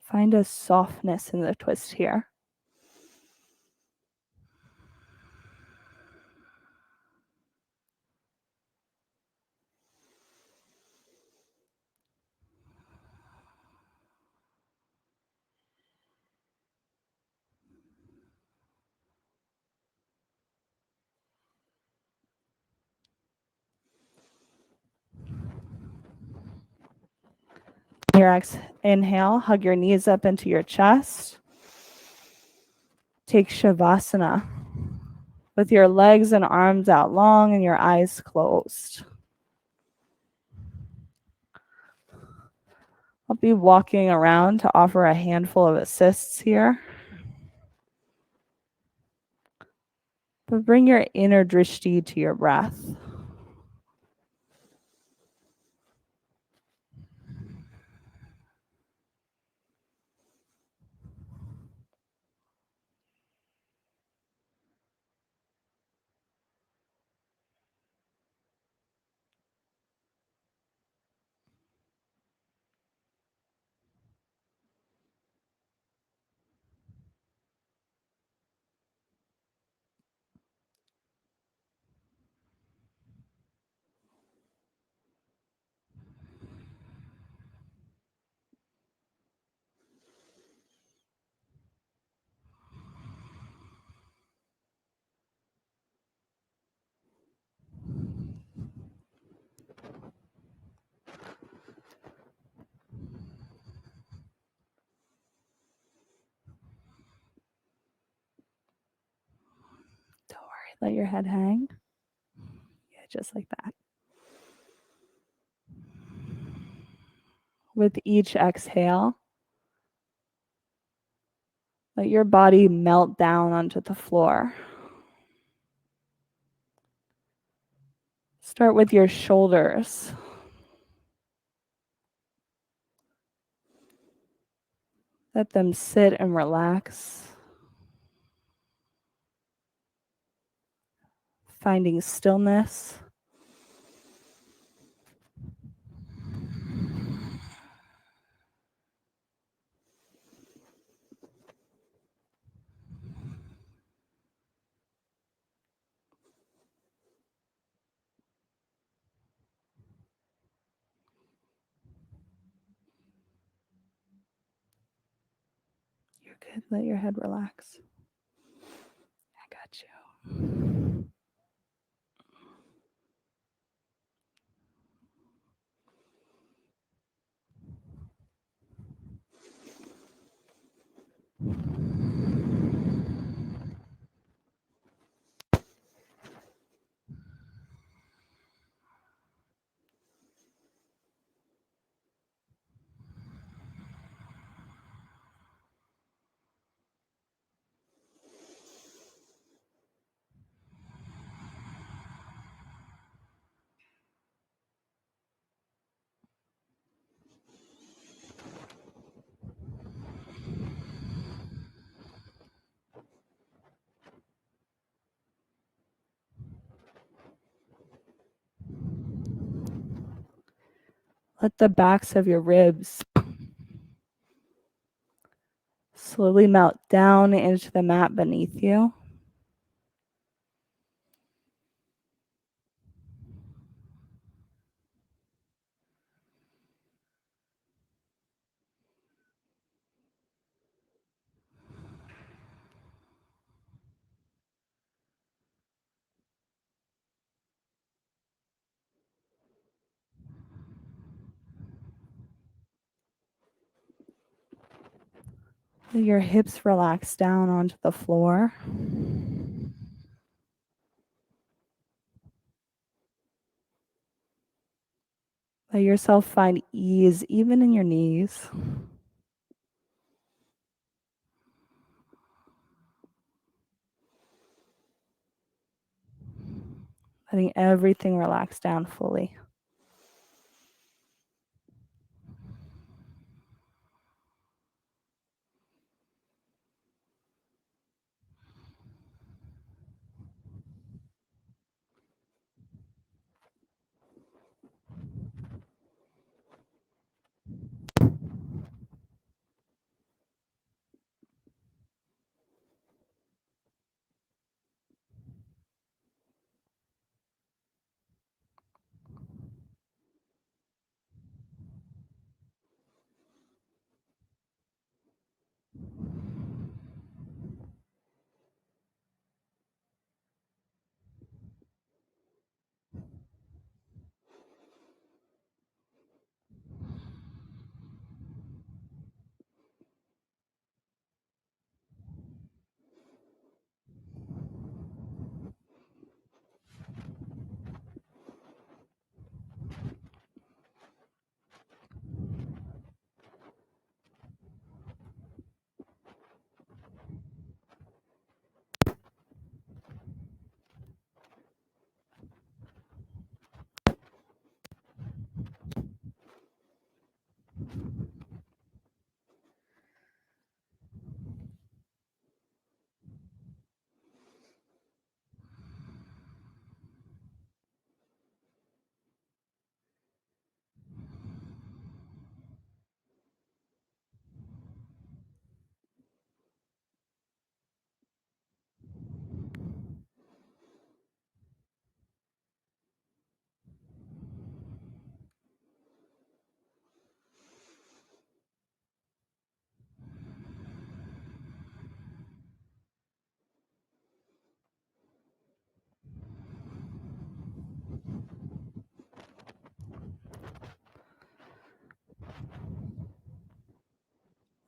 Find a softness in the twist here. Your inhale, hug your knees up into your chest. Take Shavasana with your legs and arms out long and your eyes closed. I'll be walking around to offer a handful of assists here. But bring your inner drishti to your breath. Don't worry, let your head hang. Yeah, just like that. With each exhale, let your body melt down onto the floor. Start with your shoulders. Let them sit and relax. Finding stillness. You're good. Let your head relax. I got you. Let the backs of your ribs slowly melt down into the mat beneath you. Let your hips relax down onto the floor. Let yourself find ease even in your knees. Letting everything relax down fully.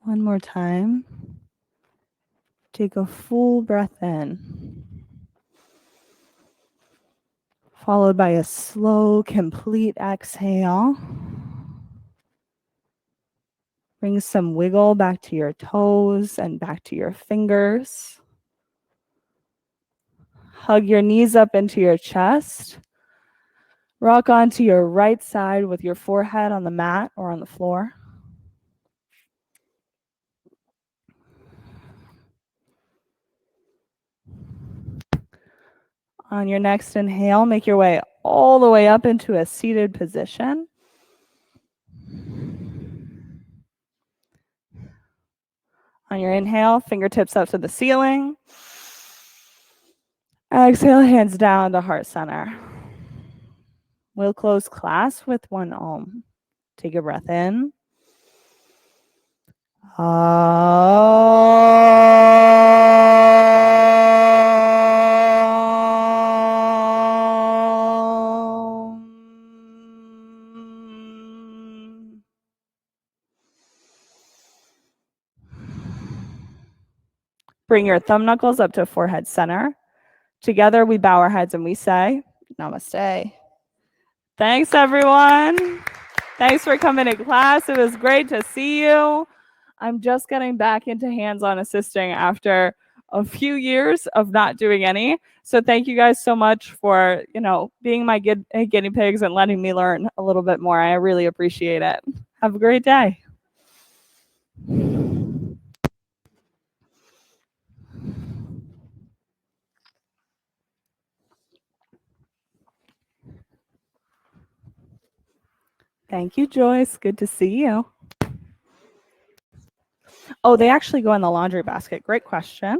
One more time. Take a full breath in, followed by a slow, complete exhale. Bring some wiggle back to your toes and back to your fingers. Hug your knees up into your chest. Rock onto your right side with your forehead on the mat or on the floor. On your next inhale, make your way all the way up into a seated position. On your inhale, fingertips up to the ceiling. Exhale, hands down to heart center. We'll close class with one Om. Take a breath in. Bring your thumb knuckles up to forehead center. Together, we bow our heads and we say, Namaste. Thanks, everyone. Thanks for coming to class. It was great to see you. I'm just getting back into hands-on assisting after a few years of not doing any. So thank you guys so much for, being my guinea pigs and letting me learn a little bit more. I really appreciate it. Have a great day. Thank you, Joyce. Good to see you. Oh, they actually go in the laundry basket. Great question.